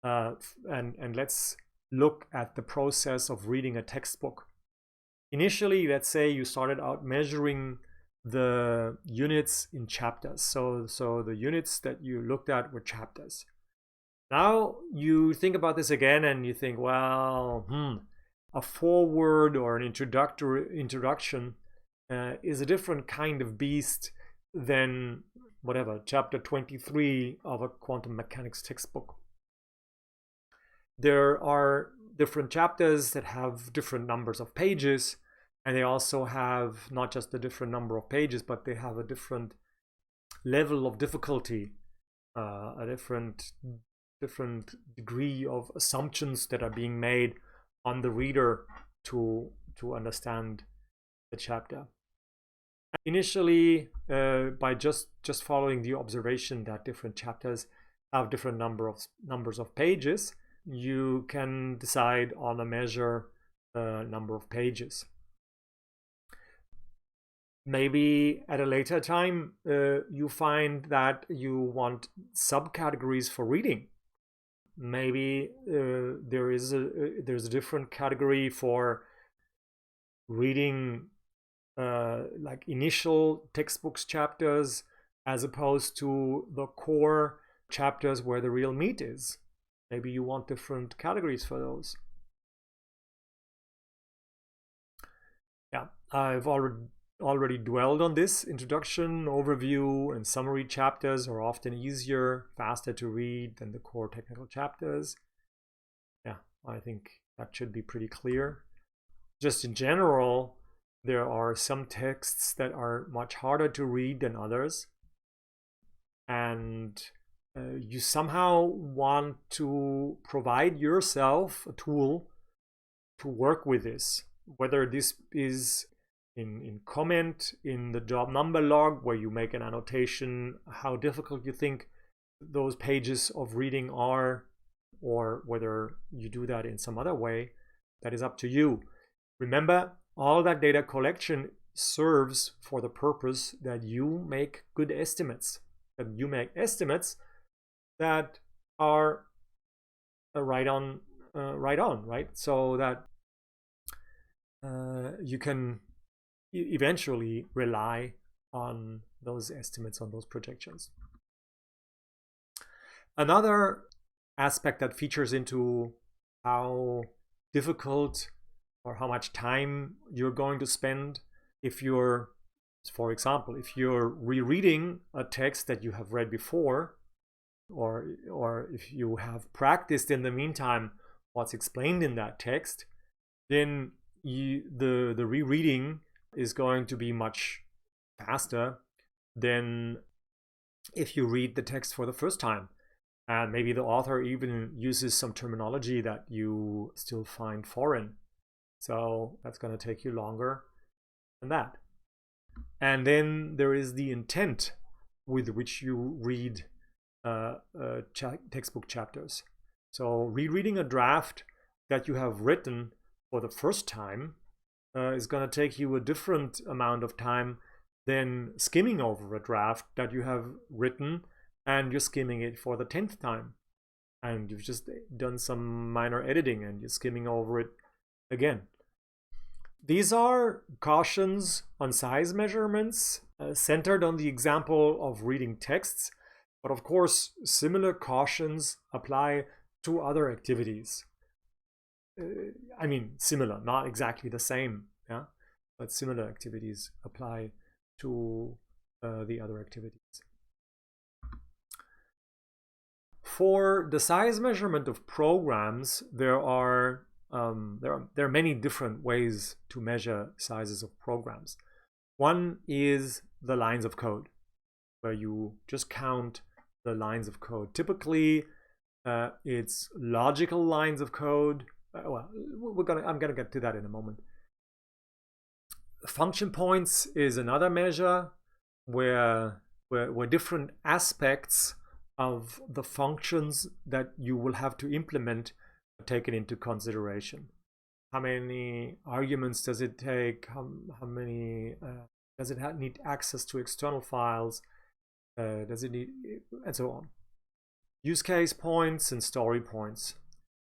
A: And let's look at the process of reading a textbook. Initially, let's say you started out measuring the units in chapters. So the units that you looked at were chapters. Now you think about this again and you think, well, a foreword or an introduction is a different kind of beast than whatever, chapter 23 of a quantum mechanics textbook. There are different chapters that have different numbers of pages, and they also have not just a different number of pages, but they have a different level of difficulty, a different degree of assumptions that are being made on the reader to understand the chapter. Initially, by just following the observation that different chapters have different numbers of pages, you can decide on a measure number of pages. Maybe at a later time, you find that you want subcategories for reading. Maybe there's a different category for reading like initial textbooks chapters as opposed to the core chapters where the real meat is. Maybe you want different categories for those. Yeah, I've already dwelled on this. Introduction, overview, and summary chapters are often easier, faster to read than the core technical chapters. Yeah, I think that should be pretty clear. just in general, there are some texts that are much harder to read than others. And you somehow want to provide yourself a tool to work with this, whether this is in comment in the job number log where you make an annotation how difficult you think those pages of reading are, or whether you do that in some other way. That is up to you. Remember, all that data collection serves for the purpose that you make good estimates, that you make estimates that are right on, right? So that you can eventually rely on those estimates, on those projections. Another aspect that features into how difficult or how much time you're going to spend if you're, for example, if you're rereading a text that you have read before, or if you have practiced in the meantime what's explained in that text, then the rereading is going to be much faster than if you read the text for the first time. And maybe the author even uses some terminology that you still find foreign. So that's going to take you longer than that. And then there is the intent with which you read textbook chapters. So rereading a draft that you have written for the first time is going to take you a different amount of time than skimming over a draft that you have written and you're skimming it for the 10th time. And you've just done some minor editing and you're skimming over it again. These are cautions on size measurements centered on the example of reading texts. But of course, similar cautions apply to other activities. I mean, similar, not exactly the same, yeah, but similar activities apply to the other activities. For the size measurement of programs, there are many different ways to measure sizes of programs. One is the lines of code, where you just count the lines of code. Typically, it's logical lines of code. Well, I'm gonna get to that in a moment. Function points is another measure where different aspects of the functions that you will have to implement are taken into consideration. How many arguments does it take? How many does it need access to external files? Does it need, and so on. Use case points and story points.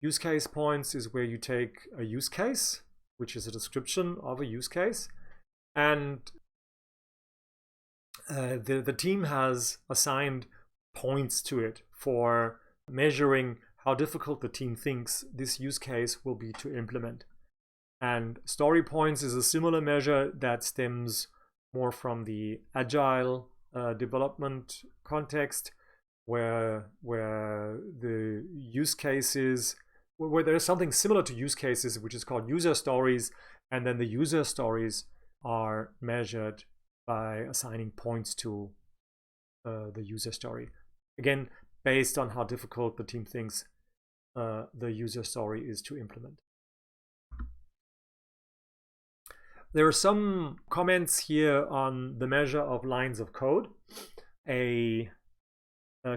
A: Use case points is where you take a use case, which is a description of a use case, and the team has assigned points to it for measuring how difficult the team thinks this use case will be to implement. And story points is a similar measure that stems more from the agile development context, where the use cases, where there is something similar to use cases, which is called user stories, and then the user stories are measured by assigning points to the user story. Again, based on how difficult the team thinks the user story is to implement. There are some comments here on the measure of lines of code. A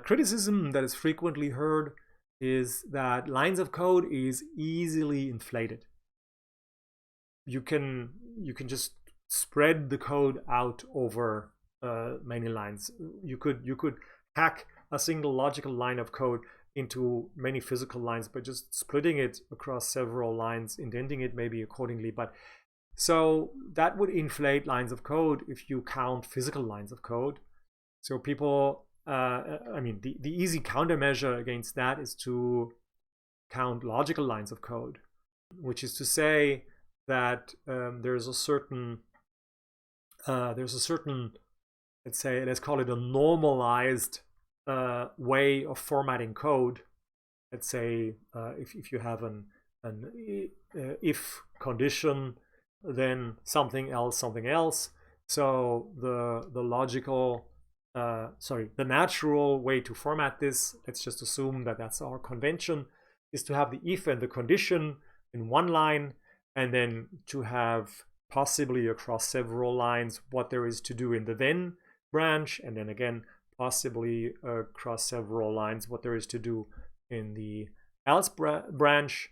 A: criticism that is frequently heard is that lines of code is easily inflated. You can just spread the code out over many lines. You could hack a single logical line of code into many physical lines by just splitting it across several lines, indenting it maybe accordingly. But so that would inflate lines of code if you count physical lines of code. So people, I mean, the easy countermeasure against that is to count logical lines of code, which is to say that there's a certain, let's say, let's call it a normalized way of formatting code. Let's say if you have an if condition, then something else, something else. So the natural way to format this, let's just assume that that's our convention, is to have the if and the condition in one line, and then to have possibly across several lines what there is to do in the then branch, and then again possibly across several lines what there is to do in the else branch.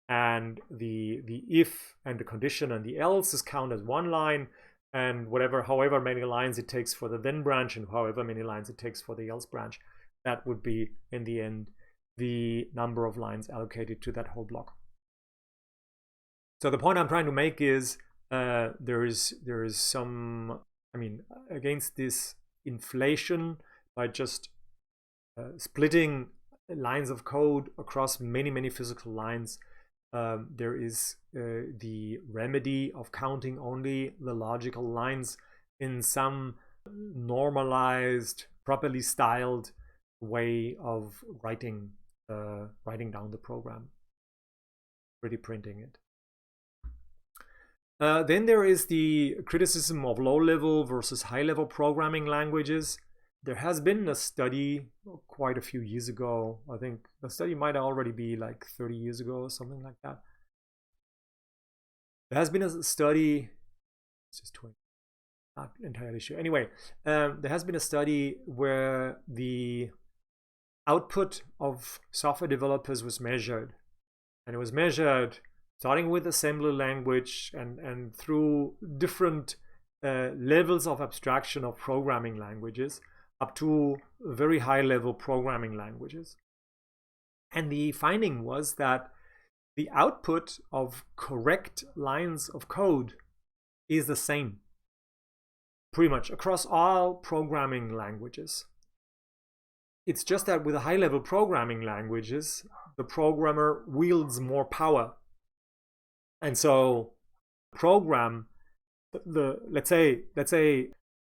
A: And the if and the condition and the else is counted as one line, and however many lines it takes for the then branch and however many lines it takes for the else branch, that would be in the end the number of lines allocated to that whole block. So the point I'm trying to make is there is some, against this inflation by just splitting lines of code across many physical lines, there is the remedy of counting only the logical lines in some normalized, properly styled way of writing down the program, pretty printing it. Then there is the criticism of low-level versus high-level programming languages. There has been a study quite a few years ago. I think the study might already be like 30 years ago or something like that. There has been a study, it's just 20, not entirely sure. Anyway, there has been a study where the output of software developers was measured. And it was measured starting with assembly language and through different levels of abstraction of programming languages up to very high-level programming languages. And the finding was that the output of correct lines of code is the same, pretty much across all programming languages. It's just that with the high-level programming languages, the programmer wields more power. And so program, let's say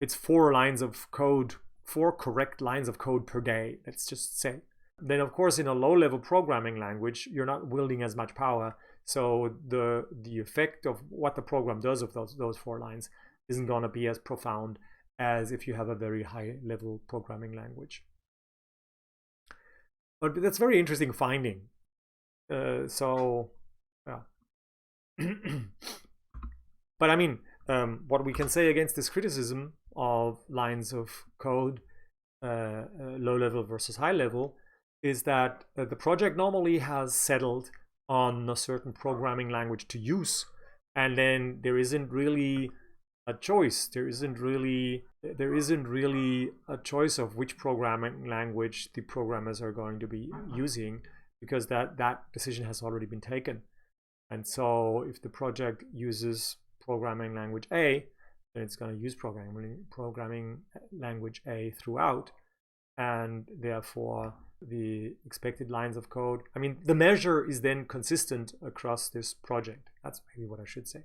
A: it's 4 lines of code, 4 correct lines of code per day, let's just say. Then of course in a low-level programming language, you're not wielding as much power. So the effect of what the program does of those 4 lines isn't going to be as profound as if you have a very high-level programming language. But that's a very interesting finding. So yeah. But what we can say against this criticism of lines of code, low level versus high level, is that the project normally has settled on a certain programming language to use, and then there isn't really a choice. There isn't really a choice of which programming language the programmers are going to be using, because that decision has already been taken. And so if the project uses programming language A, then it's going to use programming language A throughout, and therefore the expected lines of code, the measure is then consistent across this project. That's maybe what I should say.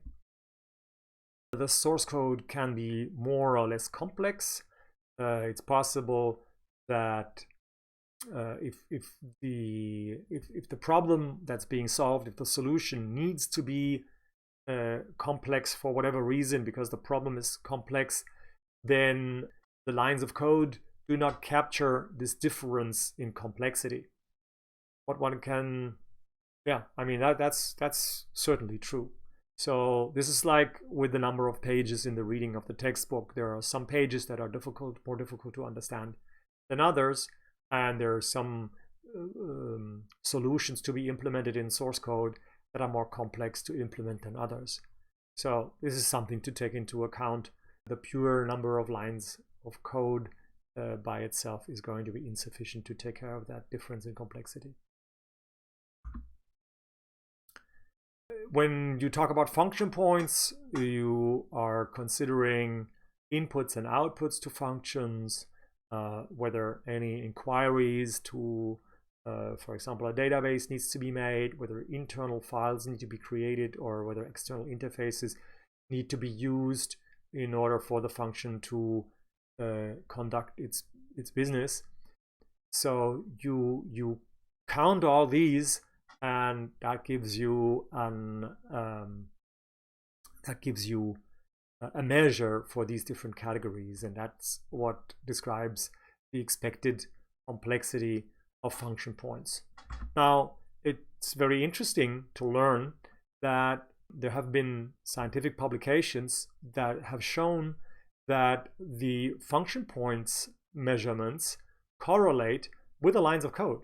A: The source code can be more or less complex. It's possible that if the problem that's being solved, if the solution needs to be complex for whatever reason, because the problem is complex, then the lines of code do not capture this difference in complexity. What one can, that's certainly true. So this is like with the number of pages in the reading of the textbook. There are some pages that are more difficult to understand than others, and there are some solutions to be implemented in source code that are more complex to implement than others. So this is something to take into account. The pure number of lines of code by itself is going to be insufficient to take care of that difference in complexity. When you talk about function points, you are considering inputs and outputs to functions, whether any inquiries to, for example, a database needs to be made, whether internal files need to be created, or whether external interfaces need to be used in order for the function to conduct its business. So you count all these and that gives you a measure for these different categories, and that's what describes the expected complexity of function points. Now, it's very interesting to learn that there have been scientific publications that have shown that the function points measurements correlate with the lines of code.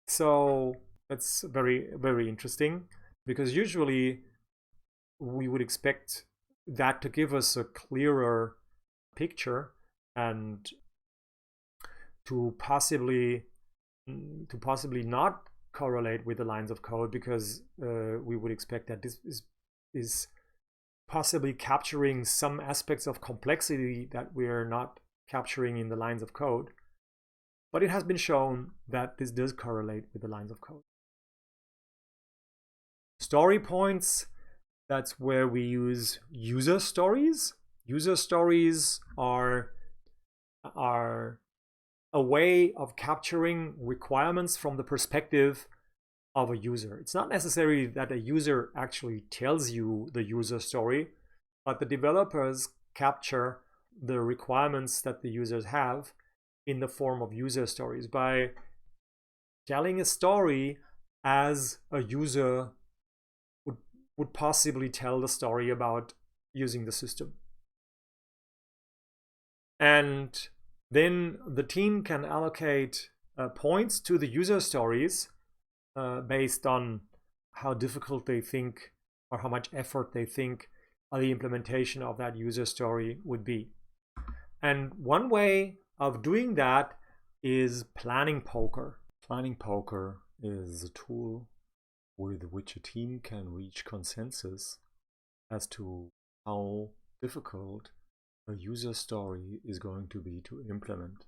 A: So that's very, very interesting, because usually we would expect that to give us a clearer picture and to possibly not correlate with the lines of code, because we would expect that this is possibly capturing some aspects of complexity that we're not capturing in the lines of code. But it has been shown that this does correlate with the lines of code. Story points, that's where we use user stories. User stories are a way of capturing requirements from the perspective of a user. It's not necessary that a user actually tells you the user story, but the developers capture the requirements that the users have in the form of user stories by telling a story as a user would possibly tell the story about using the system. And then the team can allocate points to the user stories based on how difficult they think or how much effort they think the implementation of that user story would be. And one way of doing that is planning poker. Planning poker is a tool with which a team can reach consensus as to how difficult a user story is going to be to implement.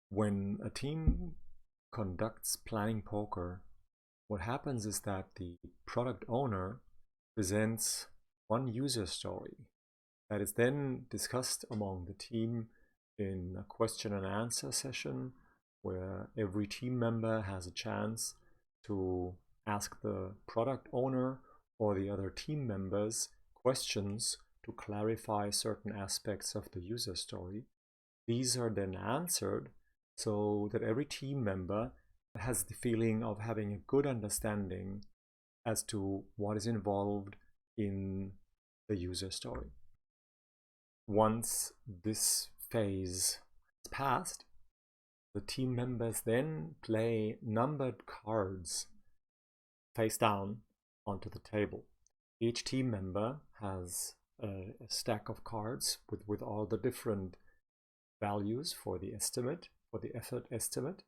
A: When a team conducts planning poker, what happens is that the product owner presents one user story that is then discussed among the team in a question and answer session, where every team member has a chance to ask the product owner or the other team members questions to clarify certain aspects of the user story. These are then answered so that every team member has the feeling of having a good understanding as to what is involved in the user story. Once this phase is passed, the team members then play numbered cards face down onto the table. Each team member has a stack of cards with all the different values for the estimate, for the effort estimate.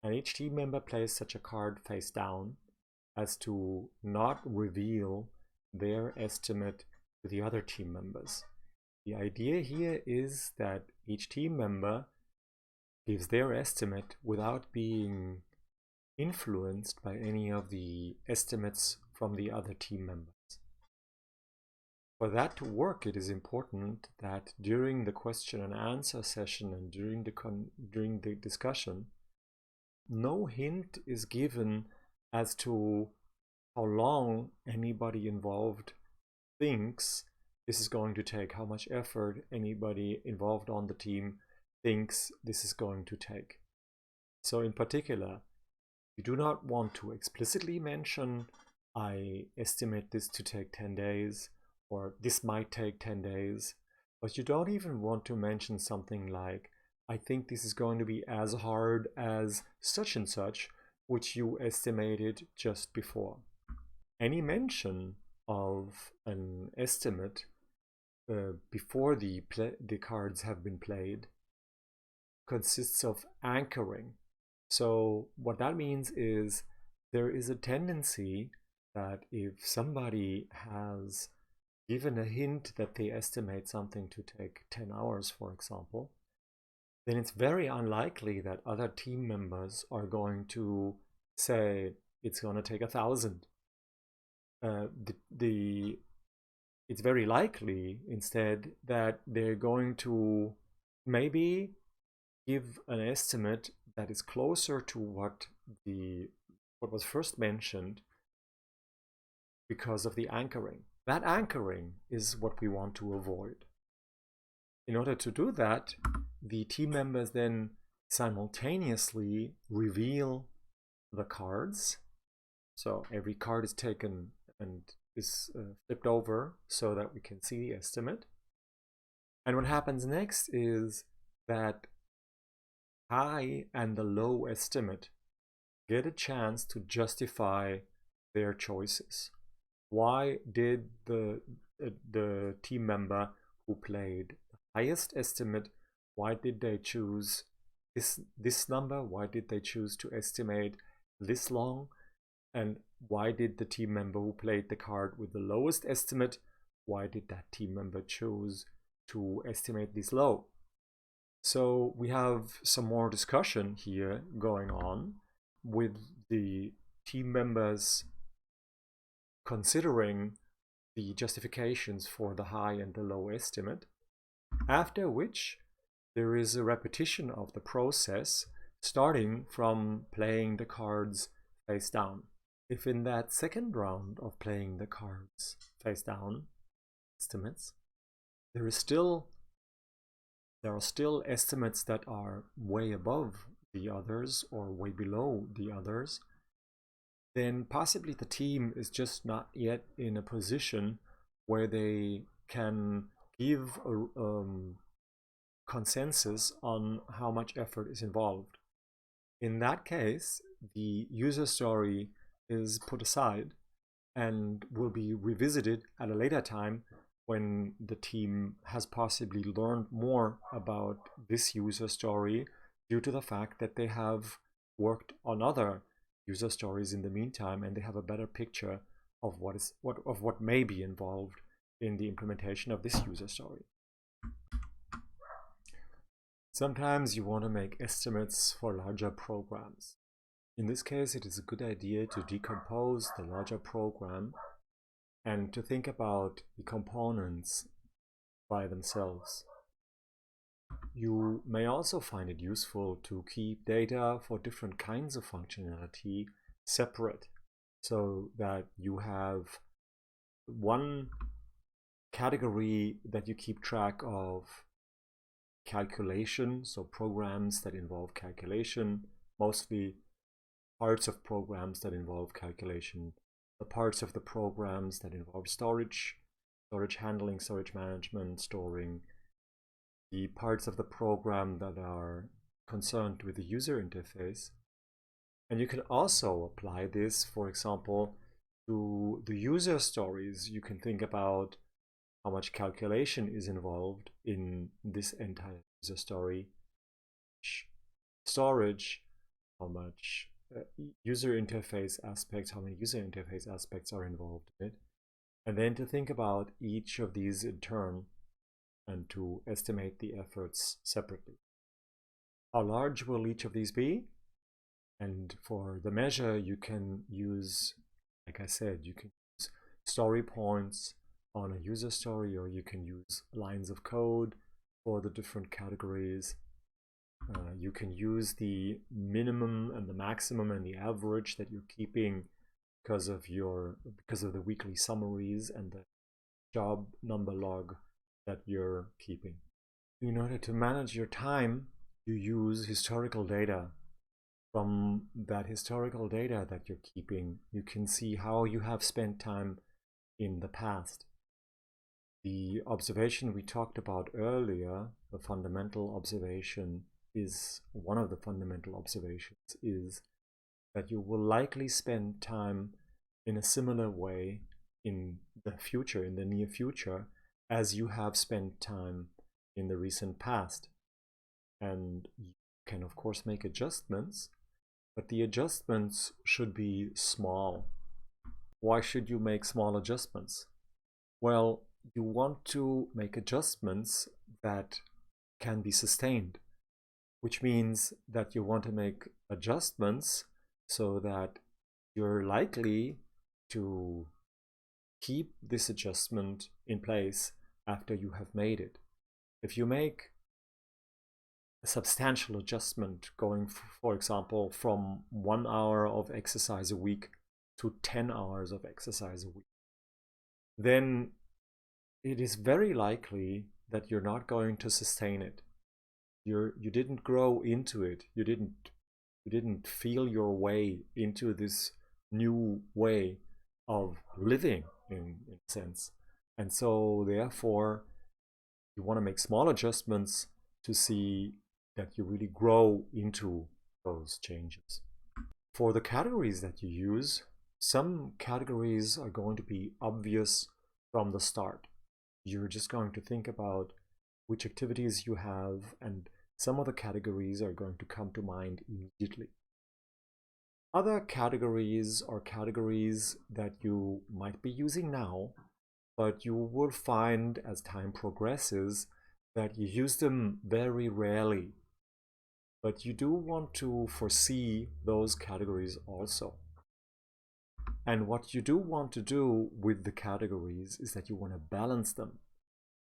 A: And each team member plays such a card face down as to not reveal their estimate to the other team members. The idea here is that each team member gives their estimate without being influenced by any of the estimates from the other team members. For that to work, it is important that during the question and answer session and during the discussion, no hint is given as to how long anybody involved thinks this is going to take, how much effort anybody involved on the team thinks this is going to take. So in particular, you do not want to explicitly mention, I estimate this to take 10 days, or this might take 10 days, but you don't even want to mention something like, I think this is going to be as hard as such and such, which you estimated just before. Any mention of an estimate before the cards have been played consists of anchoring. So what that means is there is a tendency that if somebody has given a hint that they estimate something to take 10 hours, for example, then it's very unlikely that other team members are going to say it's going to take 1,000. It's very likely instead that they're going to maybe give an estimate that is closer to what the what was first mentioned because of the anchoring. That anchoring is what we want to avoid. In order to do that, the team members then simultaneously reveal the cards. So every card is taken and is flipped over so that we can see the estimate. And what happens next is that high and the low estimate get a chance to justify their choices. Why did the team member who played the highest estimate, why did they choose this number? Why did they choose to estimate this long? And why did the team member who played the card with the lowest estimate, why did that team member choose to estimate this low? So we have some more discussion here going on with the team members considering the justifications for the high and the low estimate, after which there is a repetition of the process starting from playing the cards face down. If in that second round of playing the cards face down estimates, there are still estimates that are way above the others or way below the others, then possibly the team is just not yet in a position where they can give a consensus on how much effort is involved. In that case, the user story is put aside and will be revisited at a later time when the team has possibly learned more about this user story due to the fact that they have worked on other user stories in the meantime, and they have a better picture of what may be involved in the implementation of this user story. Sometimes you want to make estimates for larger programs. In this case, it is a good idea to decompose the larger program and to think about the components by themselves. You may also find it useful to keep data for different kinds of functionality separate, so that you have one category that you keep track of calculation, so programs that involve calculation, mostly parts of programs that involve calculation, the parts of the programs that involve storage handling, storage management, storing, the parts of the program that are concerned with the user interface. And you can also apply this, for example, to the user stories. You can think about how much calculation is involved in this entire user story, storage, how much user interface aspects, how many user interface aspects are involved in it, and then to think about each of these in turn and to estimate the efforts separately. How large will each of these be? And for the measure, you can use, like I said, you can use story points on a user story, or you can use lines of code for the different categories. You can use the minimum and the maximum and the average that you're keeping because of the weekly summaries and the job number log that you're keeping. In order to manage your time, you use historical data. From that historical data that you're keeping, you can see how you have spent time in the past. The observation we talked about earlier, the fundamental observation, is one of the fundamental observations is that you will likely spend time in a similar way in the future, in the near future, as you have spent time in the recent past. And you can of course make adjustments, but the adjustments should be small. Why should you make small adjustments? Well, you want to make adjustments that can be sustained, which means that you want to make adjustments so that you're likely to keep this adjustment in place after you have made it. If you make substantial adjustment, going, for example, from 1 hour of exercise a week to 10 hours of exercise a week, then it is very likely that you're not going to sustain it. You didn't grow into it. You didn't feel your way into this new way of living, in a sense. And so therefore you want to make small adjustments to see that you really grow into those changes. For the categories that you use, some categories are going to be obvious from the start. You're just going to think about which activities you have, and some of the categories are going to come to mind immediately. Other categories are categories that you might be using now, but you will find as time progresses that you use them very rarely. But you do want to foresee those categories also. And what you do want to do with the categories is that you want to balance them.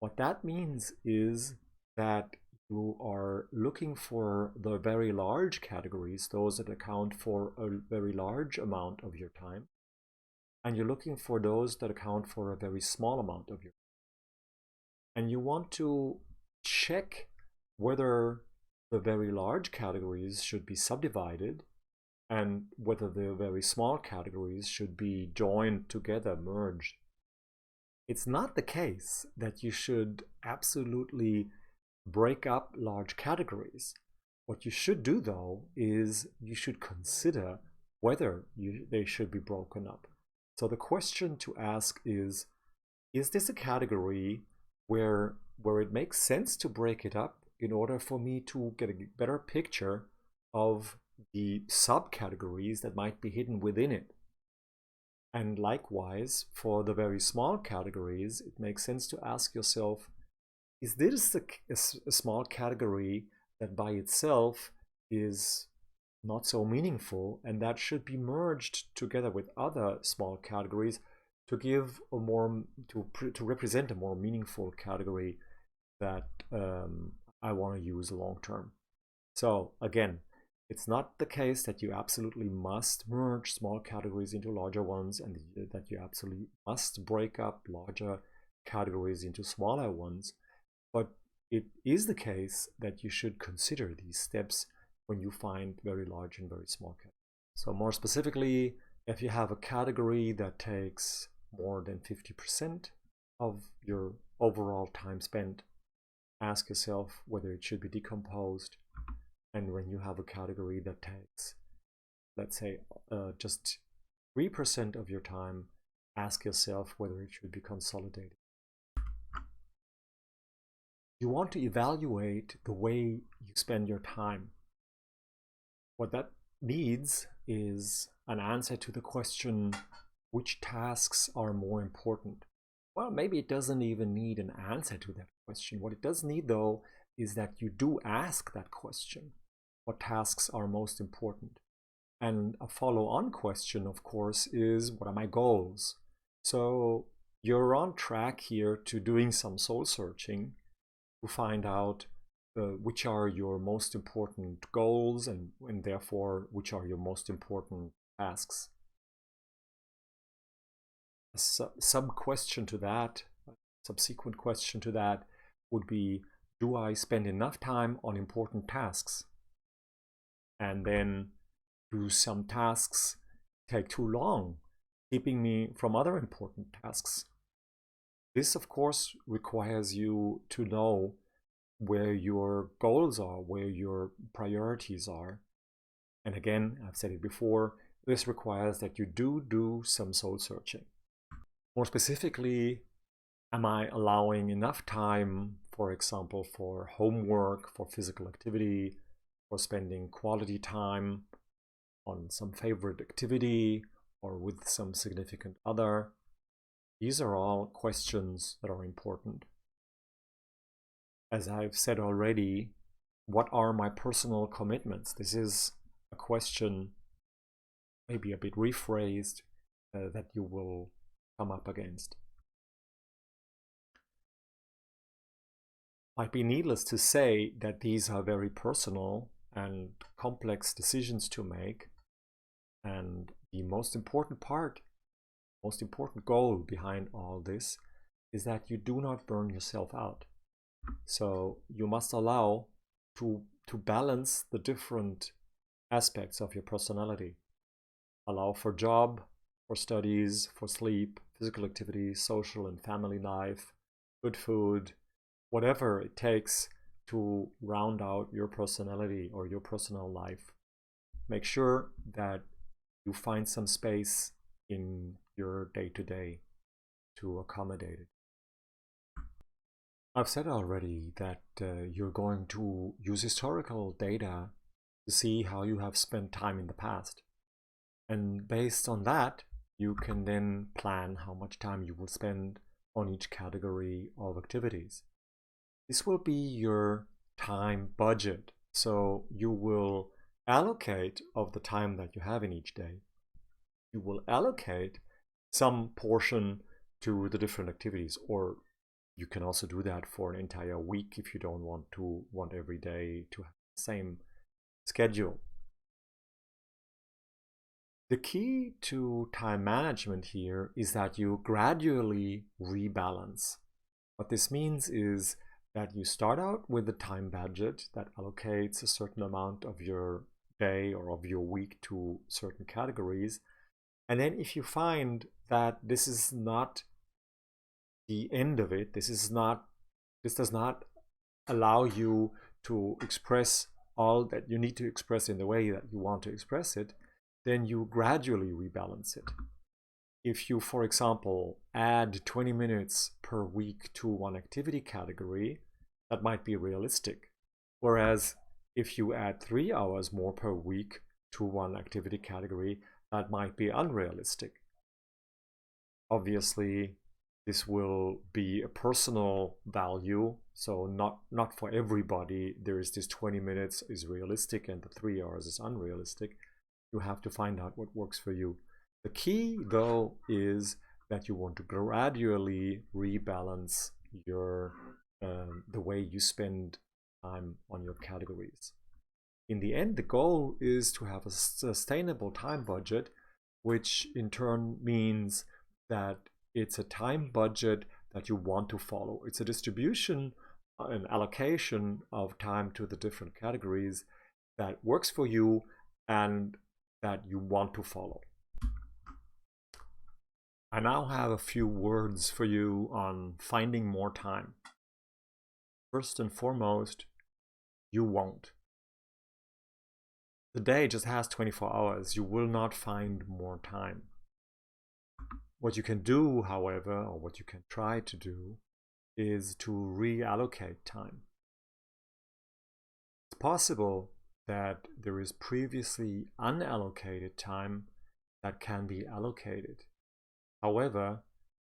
A: What that means is that you are looking for the very large categories, those that account for a very large amount of your time, and you're looking for those that account for a very small amount of your time. And you want to check whether the very large categories should be subdivided and whether the very small categories should be joined together, merged. It's not the case that you should absolutely break up large categories. What you should do, though, is you should consider whether they should be broken up. So the question to ask is this a category where it makes sense to break it up in order for me to get a better picture of the subcategories that might be hidden within it? And likewise, for the very small categories, it makes sense to ask yourself, is this a small category that by itself is not so meaningful, and that should be merged together with other small categories to give a more, to represent a more meaningful category that I want to use long term. So again, it's not the case that you absolutely must merge small categories into larger ones, and that you absolutely must break up larger categories into smaller ones. But it is the case that you should consider these steps when you find very large and very small categories. So more specifically, if you have a category that takes more than 50% of your overall time spent, ask yourself whether it should be decomposed. And when you have a category that takes, let's say, just 3% of your time, ask yourself whether it should be consolidated. You want to evaluate the way you spend your time. What that needs is an answer to the question, which tasks are more important? Well, maybe it doesn't even need an answer to that question. What it does need, though, is that you do ask that question. What tasks are most important? And a follow-on question, of course, is what are my goals? So you're on track here to doing some soul searching to find out which are your most important goals, and therefore which are your most important tasks. A sub-question to that, a subsequent question to that would be, do I spend enough time on important tasks? And then, do some tasks take too long, keeping me from other important tasks? This, of course, requires you to know where your goals are, where your priorities are. And again, I've said it before, this requires that you do some soul searching. More specifically, am I allowing enough time, for example, for homework, for physical activity, for spending quality time on some favorite activity or with some significant other? These are all questions that are important. As I've said already, what are my personal commitments? This is a question, maybe a bit rephrased, that you will come up against. Might be needless to say that these are very personal and complex decisions to make. And the most important goal behind all this is that you do not burn yourself out. So you must allow to balance the different aspects of your personality. Allow for job, for studies, for sleep, physical activity, social and family life, good food, whatever it takes to round out your personality or your personal life. Make sure that you find some space in your day-to-day to accommodate it. I've said already that you're going to use historical data to see how you have spent time in the past. And based on that, you can then plan how much time you will spend on each category of activities. This will be your time budget. So you will allocate of the time that you have in each day. You will allocate some portion to the different activities, or you can also do that for an entire week if you don't want every day to have the same schedule. The key to time management here is that you gradually rebalance. What this means is that you start out with a time budget that allocates a certain amount of your day or of your week to certain categories. And then if you find that this is not the end of it, this does not allow you to express all that you need to express in the way that you want to express it, then you gradually rebalance it. If you, for example, add 20 minutes per week to one activity category, that might be realistic. Whereas if you add 3 hours more per week to one activity category, that might be unrealistic. Obviously, this will be a personal value, so not for everybody there is this 20 minutes is realistic and the 3 hours is unrealistic. You have to find out what works for you. The key, though, is that you want to gradually rebalance your the way you spend time on your categories. In the end, the goal is to have a sustainable time budget, which in turn means that it's a time budget that you want to follow. It's a distribution, an allocation of time to the different categories that works for you and that you want to follow. I now have a few words for you on finding more time. First and foremost, you won't. The day just has 24 hours. You will not find more time. What you can do, however, or what you can try to do, is to reallocate time. It's possible that there is previously unallocated time that can be allocated. However,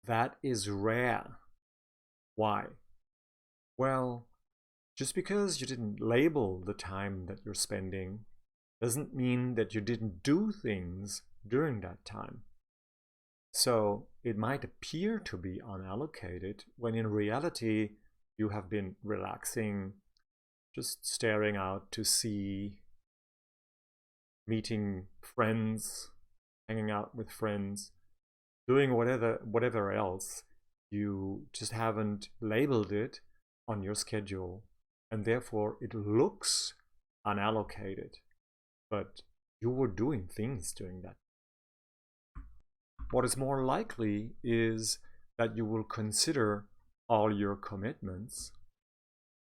A: that is rare. Why? Well, just because you didn't label the time that you're spending doesn't mean that you didn't do things during that time. So it might appear to be unallocated when in reality you have been relaxing, just staring out to sea, meeting friends, hanging out with friends, doing whatever else. You just haven't labeled it on your schedule, and therefore it looks unallocated, but you were doing things during that. What is more likely is that you will consider all your commitments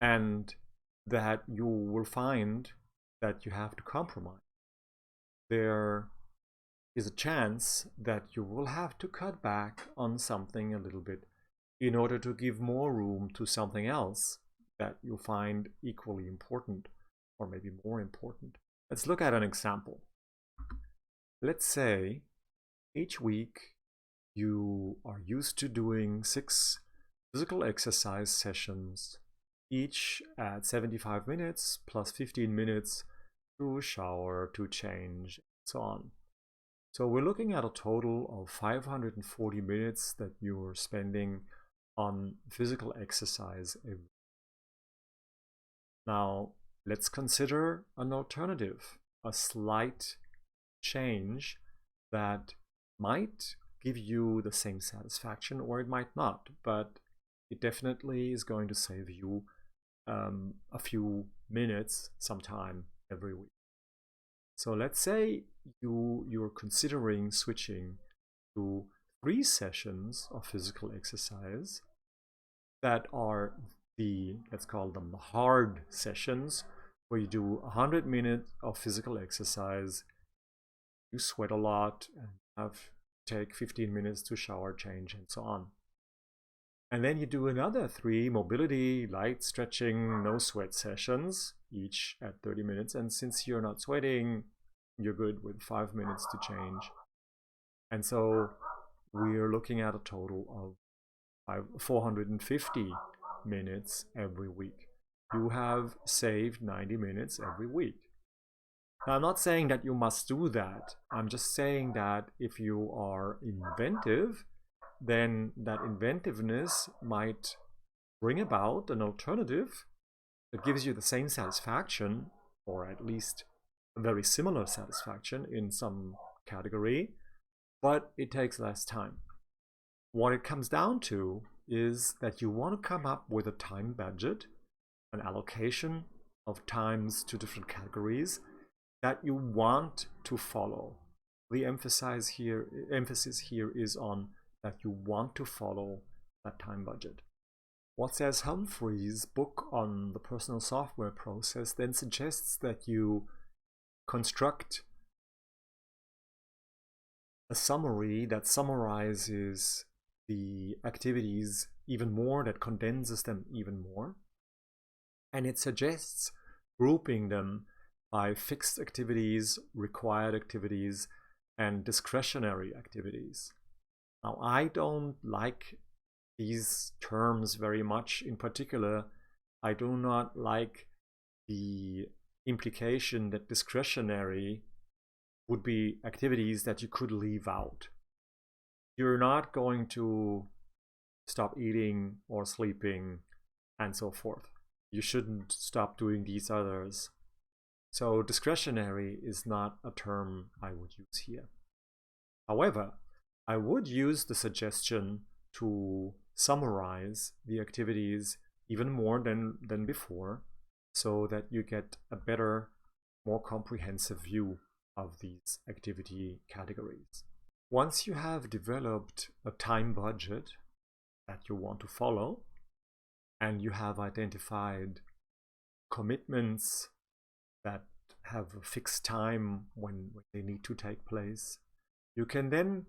A: and that you will find that you have to compromise. There is a chance that you will have to cut back on something a little bit in order to give more room to something else that you find equally important or maybe more important. Let's look at an example. Let's say each week you are used to doing 6 physical exercise sessions, each at 75 minutes plus 15 minutes to shower, to change, and so on. So we're looking at a total of 540 minutes that you're spending on physical exercise every week. Now, let's consider an alternative, a slight change that might give you the same satisfaction or it might not, but it definitely is going to save you a few minutes sometime every week. So let's say you're considering switching to 3 sessions of physical exercise that are let's call them the hard sessions, where you do 100 minutes of physical exercise, you sweat a lot, and have take 15 minutes to shower, change, and so on. And then you do another 3 mobility, light stretching, no sweat sessions, each at 30 minutes. And since you're not sweating, you're good with 5 minutes to change. And so we're looking at a total of 450 minutes every week. You have saved 90 minutes every week. Now, I'm not saying that you must do that. I'm just saying that if you are inventive, then that inventiveness might bring about an alternative that gives you the same satisfaction, or at least a very similar satisfaction in some category, but it takes less time. What it comes down to is that you want to come up with a time budget, an allocation of times to different categories that you want to follow. The emphasis here is on that you want to follow that time budget. What says Humphrey's book on the personal software process then suggests that you construct a summary that summarizes the activities even more, that condenses them even more. And it suggests grouping them by fixed activities, required activities, and discretionary activities. Now, I don't like these terms very much. In particular, I do not like the implication that discretionary would be activities that you could leave out. You're not going to stop eating or sleeping and so forth. You shouldn't stop doing these others. So discretionary is not a term I would use here. However, I would use the suggestion to summarize the activities even more than before, so that you get a better, more comprehensive view of these activity categories. Once you have developed a time budget that you want to follow, and you have identified commitments that have a fixed time when they need to take place, you can then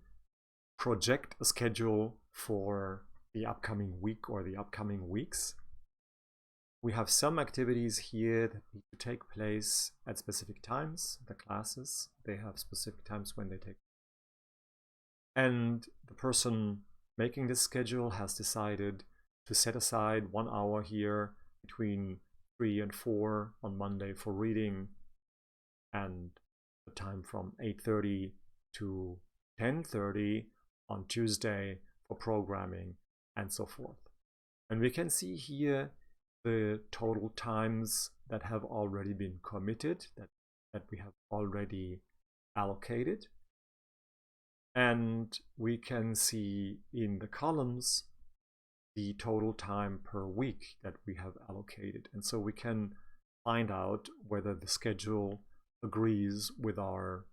A: project a schedule for the upcoming week or the upcoming weeks. We have some activities here that need to take place at specific times. The classes, they have specific times when they take. And the person making this schedule has decided to set aside 1 hour here between 3 and 4 on Monday for reading, and the time from 8:30 to 10:30 on Tuesday for programming, and so forth. And we can see here the total times that have already been committed, that we have already allocated. And we can see in the columns the total time per week that we have allocated. And so we can find out whether the schedule agrees with our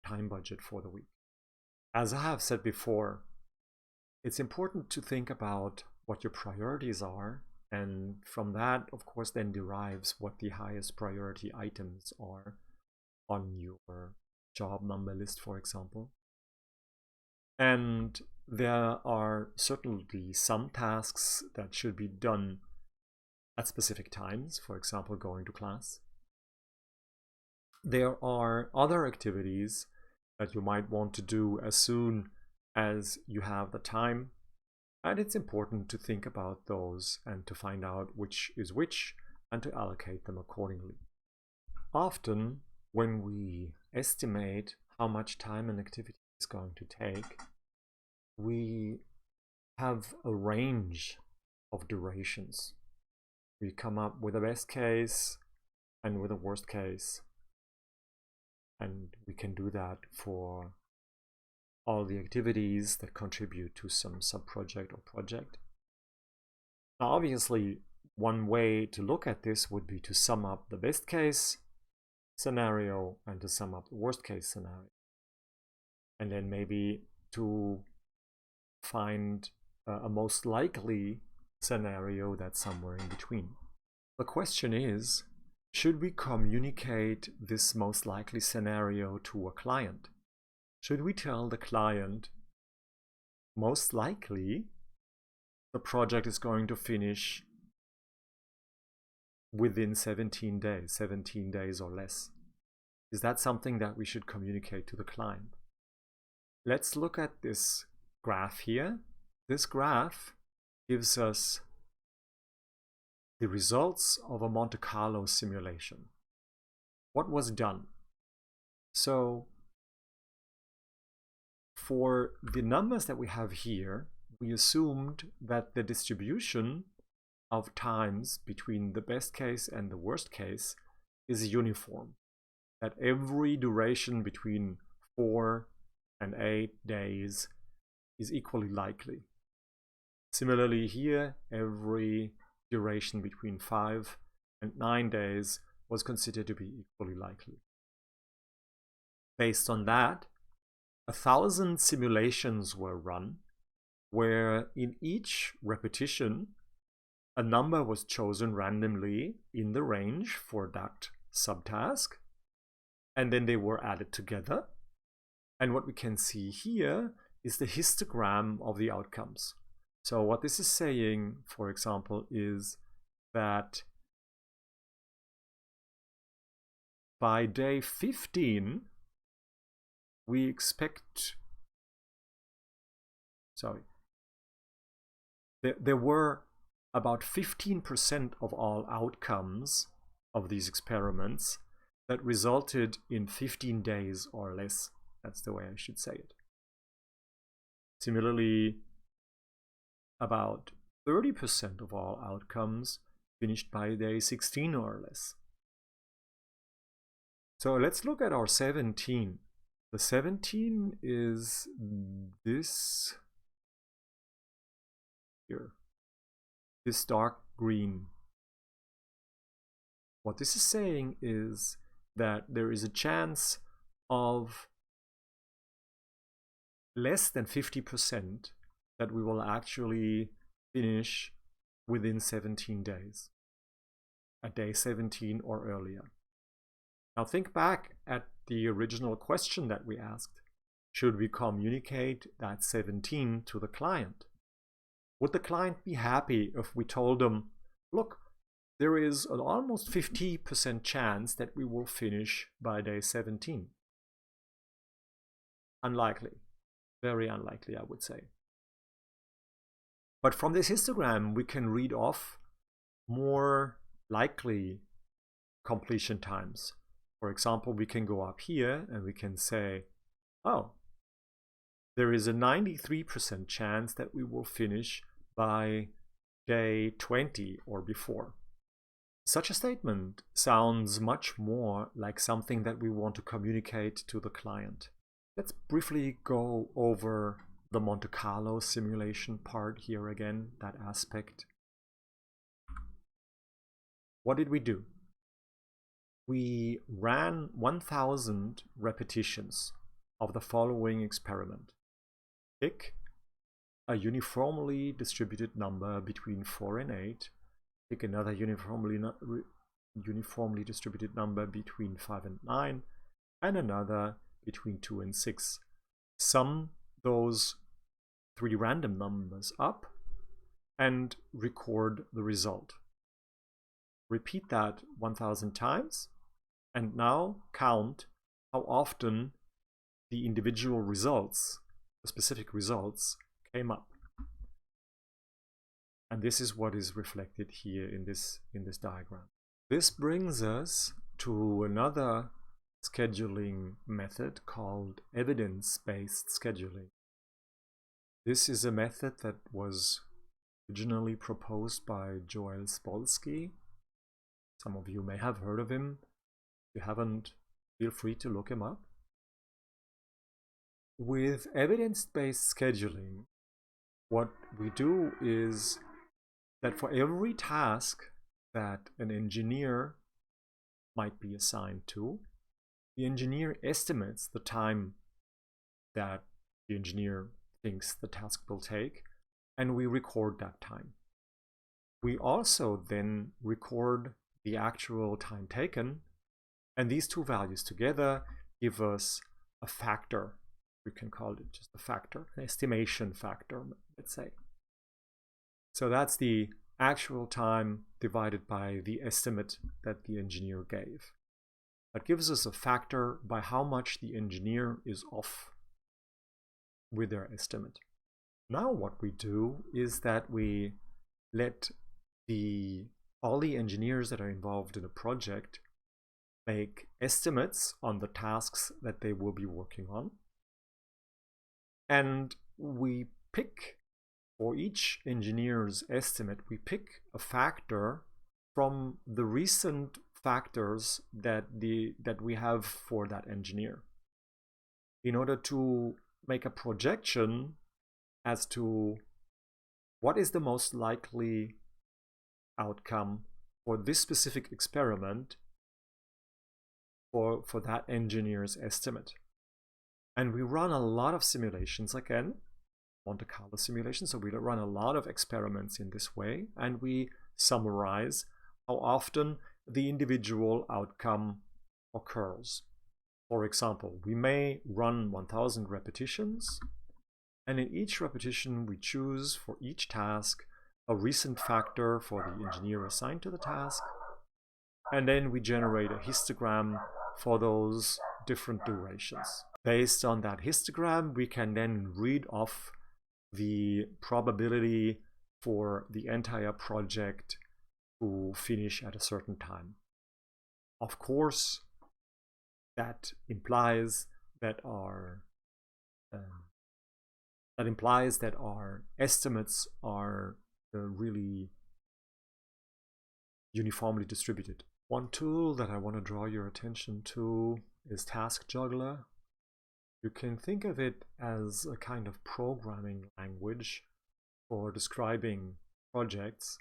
A: time budget for the week. As I have said before, it's important to think about what your priorities are, and from that, of course, then derives what the highest priority items are on your job number list, for example. And there are certainly some tasks that should be done at specific times, for example, going to class. There are other activities that you might want to do as soon as you have the time, and it's important to think about those and to find out which is which and to allocate them accordingly. Often, when we estimate how much time an activity is going to take, we have a range of durations. We come up with a best case and with a worst case. And we can do that for all the activities that contribute to some sub-project or project. Now, obviously, one way to look at this would be to sum up the best case scenario and to sum up the worst case scenario. And then maybe to find a most likely scenario that's somewhere in between. The question is, should we communicate this most likely scenario to a client? Should we tell the client, most likely, the project is going to finish within 17 days or less? Is that something that we should communicate to the client? Let's look at this graph here. This graph gives us the results of a Monte Carlo simulation. What was done? So for the numbers that we have here, we assumed that the distribution of times between the best case and the worst case is uniform, that every duration between 4 and 8 days is equally likely. Similarly here, every duration between 5 and 9 days was considered to be equally likely. Based on that, 1,000 simulations were run, where in each repetition a number was chosen randomly in the range for that subtask, and then they were added together. And what we can see here is the histogram of the outcomes. So what this is saying, for example, is that by day 15, we expect, there were about 15% of all outcomes of these experiments that resulted in 15 days or less. That's the way I should say it. Similarly, about 30% of all outcomes finished by day 16 or less. So let's look at our 17. The 17 is this here, this dark green. What this is saying is that there is a chance of less than 50% that we will actually finish within 17 days, at day 17 or earlier. Now think back at the original question that we asked. Should we communicate that 17 to the client? Would the client be happy if we told them, look, there is an almost 50% chance that we will finish by day 17? Unlikely. Very unlikely, I would say. But from this histogram, we can read off more likely completion times. For example, we can go up here and we can say, oh, there is a 93% chance that we will finish by day 20 or before. Such a statement sounds much more like something that we want to communicate to the client. Let's briefly go over the Monte Carlo simulation part here again, that aspect. What did we do? We ran 1,000 repetitions of the following experiment. Pick a uniformly distributed number between 4 and 8. Pick another uniformly distributed number between 5 and 9, and another between 2 and 6. Sum those 3 random numbers up and record the result. Repeat that 1,000 times, and now count how often the individual results, the specific results, came up. And this is what is reflected here in this diagram. This brings us to another scheduling method called evidence-based scheduling. This is a method that was originally proposed by Joel Spolsky. Some of you may have heard of him. If you haven't, feel free to look him up. With evidence-based scheduling, what we do is that for every task that an engineer might be assigned to, the engineer estimates the time that the engineer thinks the task will take, and we record that time. We also then record the actual time taken, and these two values together give us a factor. We can call it just a factor, an estimation factor, let's say. So that's the actual time divided by the estimate that the engineer gave. That gives us a factor by how much the engineer is off with their estimate. Now what we do is that we let all the engineers that are involved in a project make estimates on the tasks that they will be working on. And we pick, for each engineer's estimate, we pick a factor from the recent factors that we have for that engineer, in order to make a projection as to what is the most likely outcome for this specific experiment for that engineer's estimate. And we run a lot of simulations, again, Monte Carlo simulations, so we run a lot of experiments in this way, and we summarize how often the individual outcome occurs. For example, we may run 1000 repetitions, and in each repetition we choose for each task a recent factor for the engineer assigned to the task, and then we generate a histogram for those different durations. Based on that histogram, we can then read off the probability for the entire project to finish at a certain time. Of course, that implies that our estimates are really uniformly distributed. One tool that I want to draw your attention to is Task Juggler. You can think of it as a kind of programming language for describing projects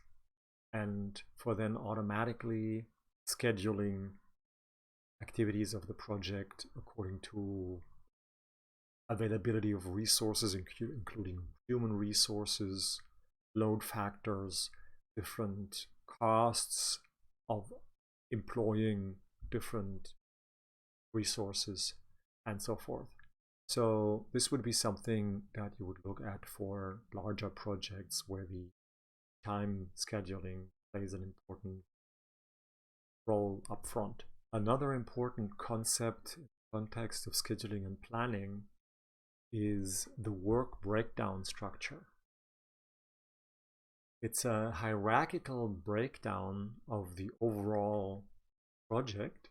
A: and for then automatically scheduling activities of the project according to availability of resources, including human resources, load factors, different costs of employing different resources, and so forth. So this would be something that you would look at for larger projects where the time scheduling plays an important role up front. Another important concept in the context of scheduling and planning is the work breakdown structure. It's a hierarchical breakdown of the overall project,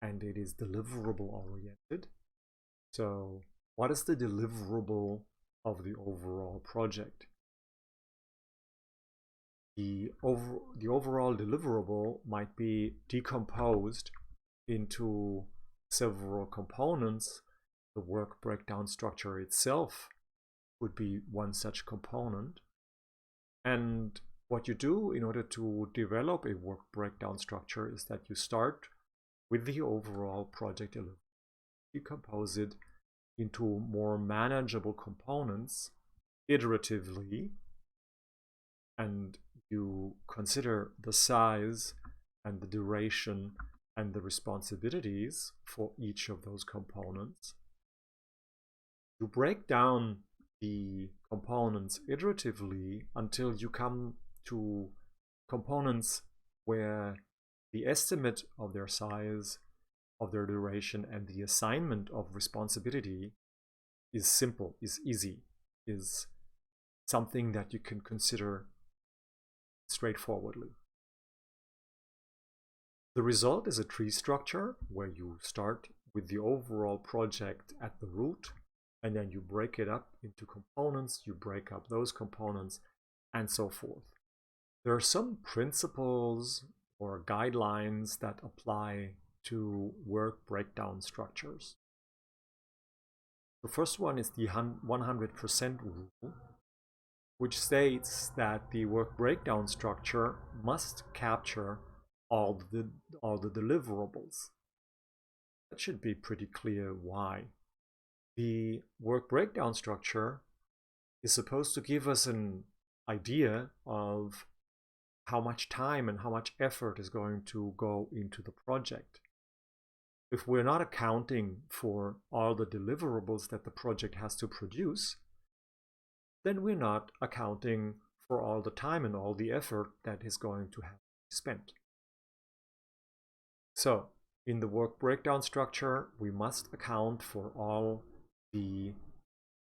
A: and it is deliverable oriented. So what is the deliverable of the overall project? The overall deliverable might be decomposed into several components. The work breakdown structure itself would be one such component. And what you do in order to develop a work breakdown structure is that you start with the overall project delivery, decompose it into more manageable components iteratively, and you consider the size and the duration and the responsibilities for each of those components. You break down the components iteratively until you come to components where the estimate of their size, of their duration, and the assignment of responsibility is simple, is easy, is something that you can consider straightforwardly. The result is a tree structure where you start with the overall project at the root, and then you break it up into components. You break up those components and so forth. There are some principles or guidelines that apply to work breakdown structures. The first one is the 100% rule, which states that the work breakdown structure must capture all the deliverables. That should be pretty clear why. The work breakdown structure is supposed to give us an idea of how much time and how much effort is going to go into the project. If we're not accounting for all the deliverables that the project has to produce, then we're not accounting for all the time and all the effort that is going to have to be spent. So, in the work breakdown structure, we must account for all the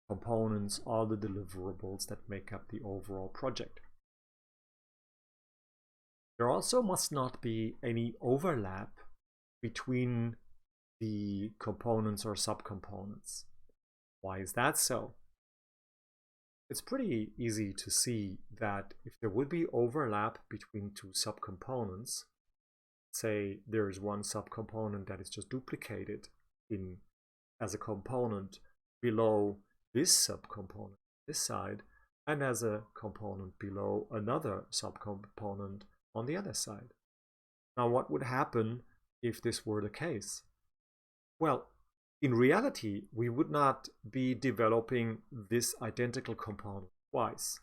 A: components, all the deliverables that make up the overall project. There also must not be any overlap between the components or subcomponents. Why is that so? It's pretty easy to see that if there would be overlap between two subcomponents, say there is one subcomponent that is just duplicated as a component below this subcomponent, this side, and as a component below another subcomponent on the other side. Now, what would happen if this were the case? Well, in reality, we would not be developing this identical component twice.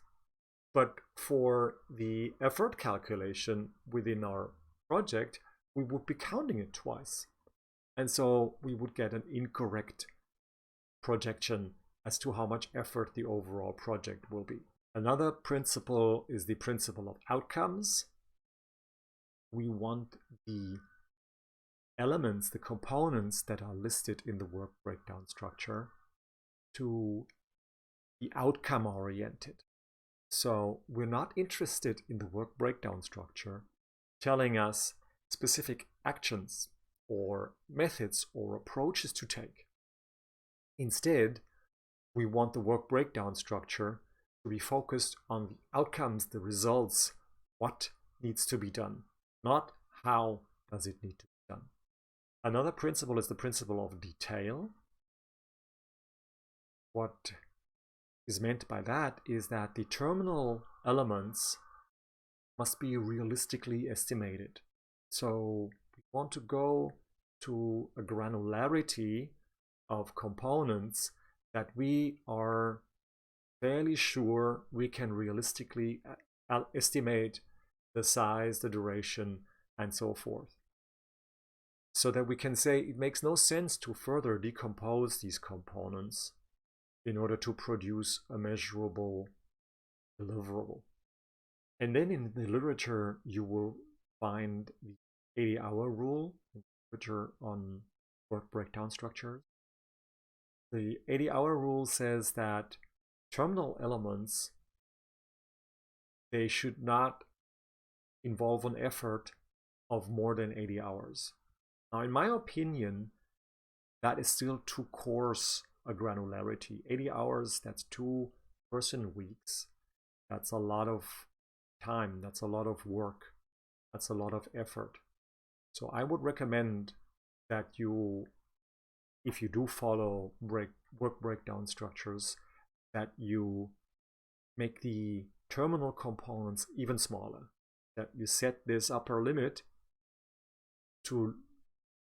A: But for the effort calculation within our project, we would be counting it twice. And so we would get an incorrect projection as to how much effort the overall project will be. Another principle is the principle of outcomes. We want the elements, the components that are listed in the work breakdown structure to be outcome oriented. So we're not interested in the work breakdown structure telling us specific actions or methods or approaches to take. Instead, we want the work breakdown structure to be focused on the outcomes, the results, what needs to be done, not how does it need to be done. Another principle is the principle of detail. What is meant by that is that the terminal elements must be realistically estimated. So we want to go to a granularity of components that we are fairly sure we can realistically estimate the size, the duration, and so forth. So that we can say it makes no sense to further decompose these components in order to produce a measurable deliverable. And then in the literature, you will find the 80-hour rule, in literature on work breakdown structures. The 80-hour rule says that terminal elements, they should not involve an effort of more than 80 hours. Now, in my opinion, that is still too coarse a granularity. 80 hours, that's 2 person weeks. That's a lot of time. That's a lot of work. That's a lot of effort. So I would recommend that you, if you do follow work breakdown structures, that you make the terminal components even smaller, that you set this upper limit to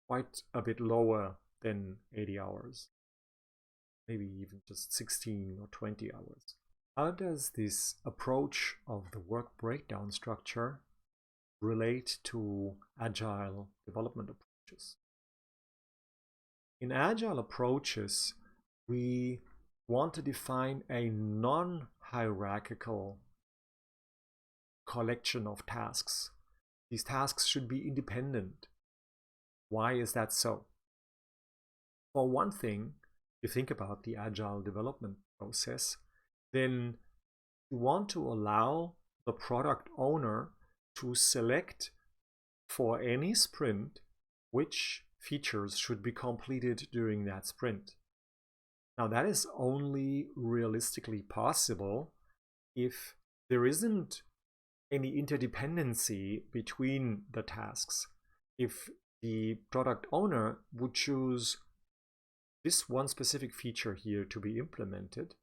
A: quite a bit lower than 80 hours, maybe even just 16 or 20 hours. How does this approach of the work breakdown structure relate to agile development approaches? In agile approaches, we want to define a non-hierarchical collection of tasks. These tasks should be independent. Why is that so? For one thing, you think about the agile development process, then you want to allow the product owner to select for any sprint which features should be completed during that sprint. Now, that is only realistically possible if there isn't any interdependency between the tasks. If the product owner would choose this one specific feature here to be implemented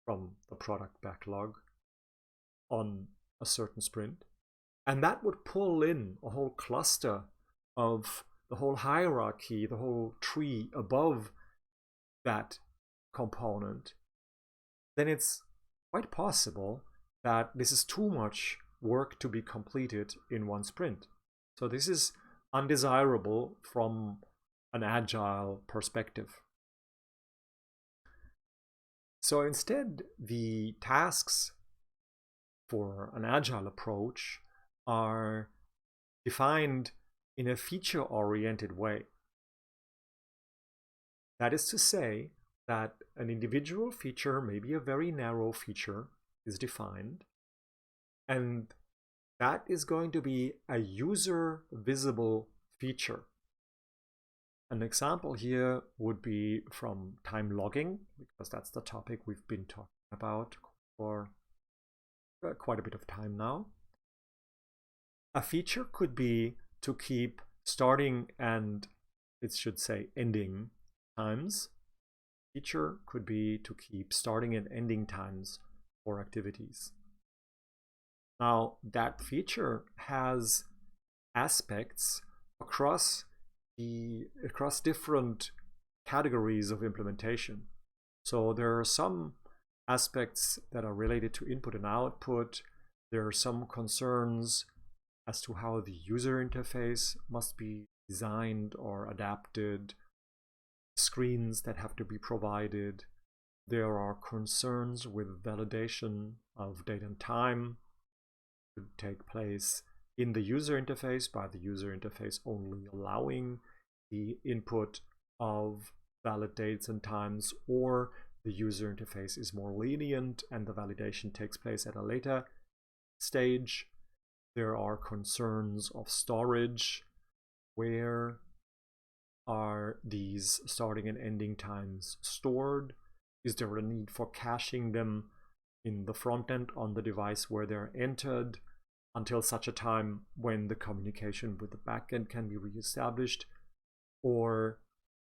A: from the product backlog on a certain sprint, and that would pull in a whole cluster of the whole hierarchy, the whole tree above that component, then it's quite possible that this is too much work to be completed in one sprint. So this is undesirable from an agile perspective. So instead, the tasks for an agile approach are defined in a feature-oriented way. That is to say that an individual feature, maybe a very narrow feature, is defined, and that is going to be a user-visible feature. An example here would be from time logging, because that's the topic we've been talking about for quite a bit of time now. A feature could be to keep starting and, it should say, ending times. Feature could be to keep starting and ending times for activities. Now, that feature has aspects across different categories of implementation. So there are some aspects that are related to input and output. There are some concerns as to how the user interface must be designed or adapted, screens that have to be provided. There are concerns with validation of date and time to take place in the user interface, by the user interface only allowing the input of valid dates and times, or the user interface is more lenient and the validation takes place at a later stage. There are concerns of storage. Where are these starting and ending times stored? Is there a need for caching them in the front end on the device where they're entered until such a time when the communication with the backend can be reestablished? Or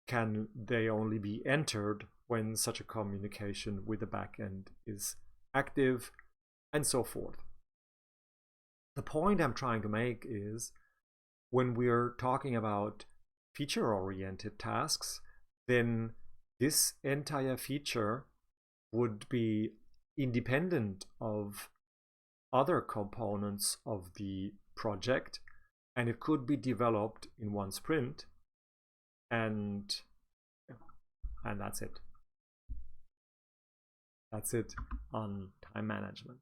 A: can they only be entered when such a communication with the backend is active, and so forth? The point I'm trying to make is, when we're talking about feature-oriented tasks, then this entire feature would be independent of other components of the project, and it could be developed in one sprint, and that's it. That's it on time management.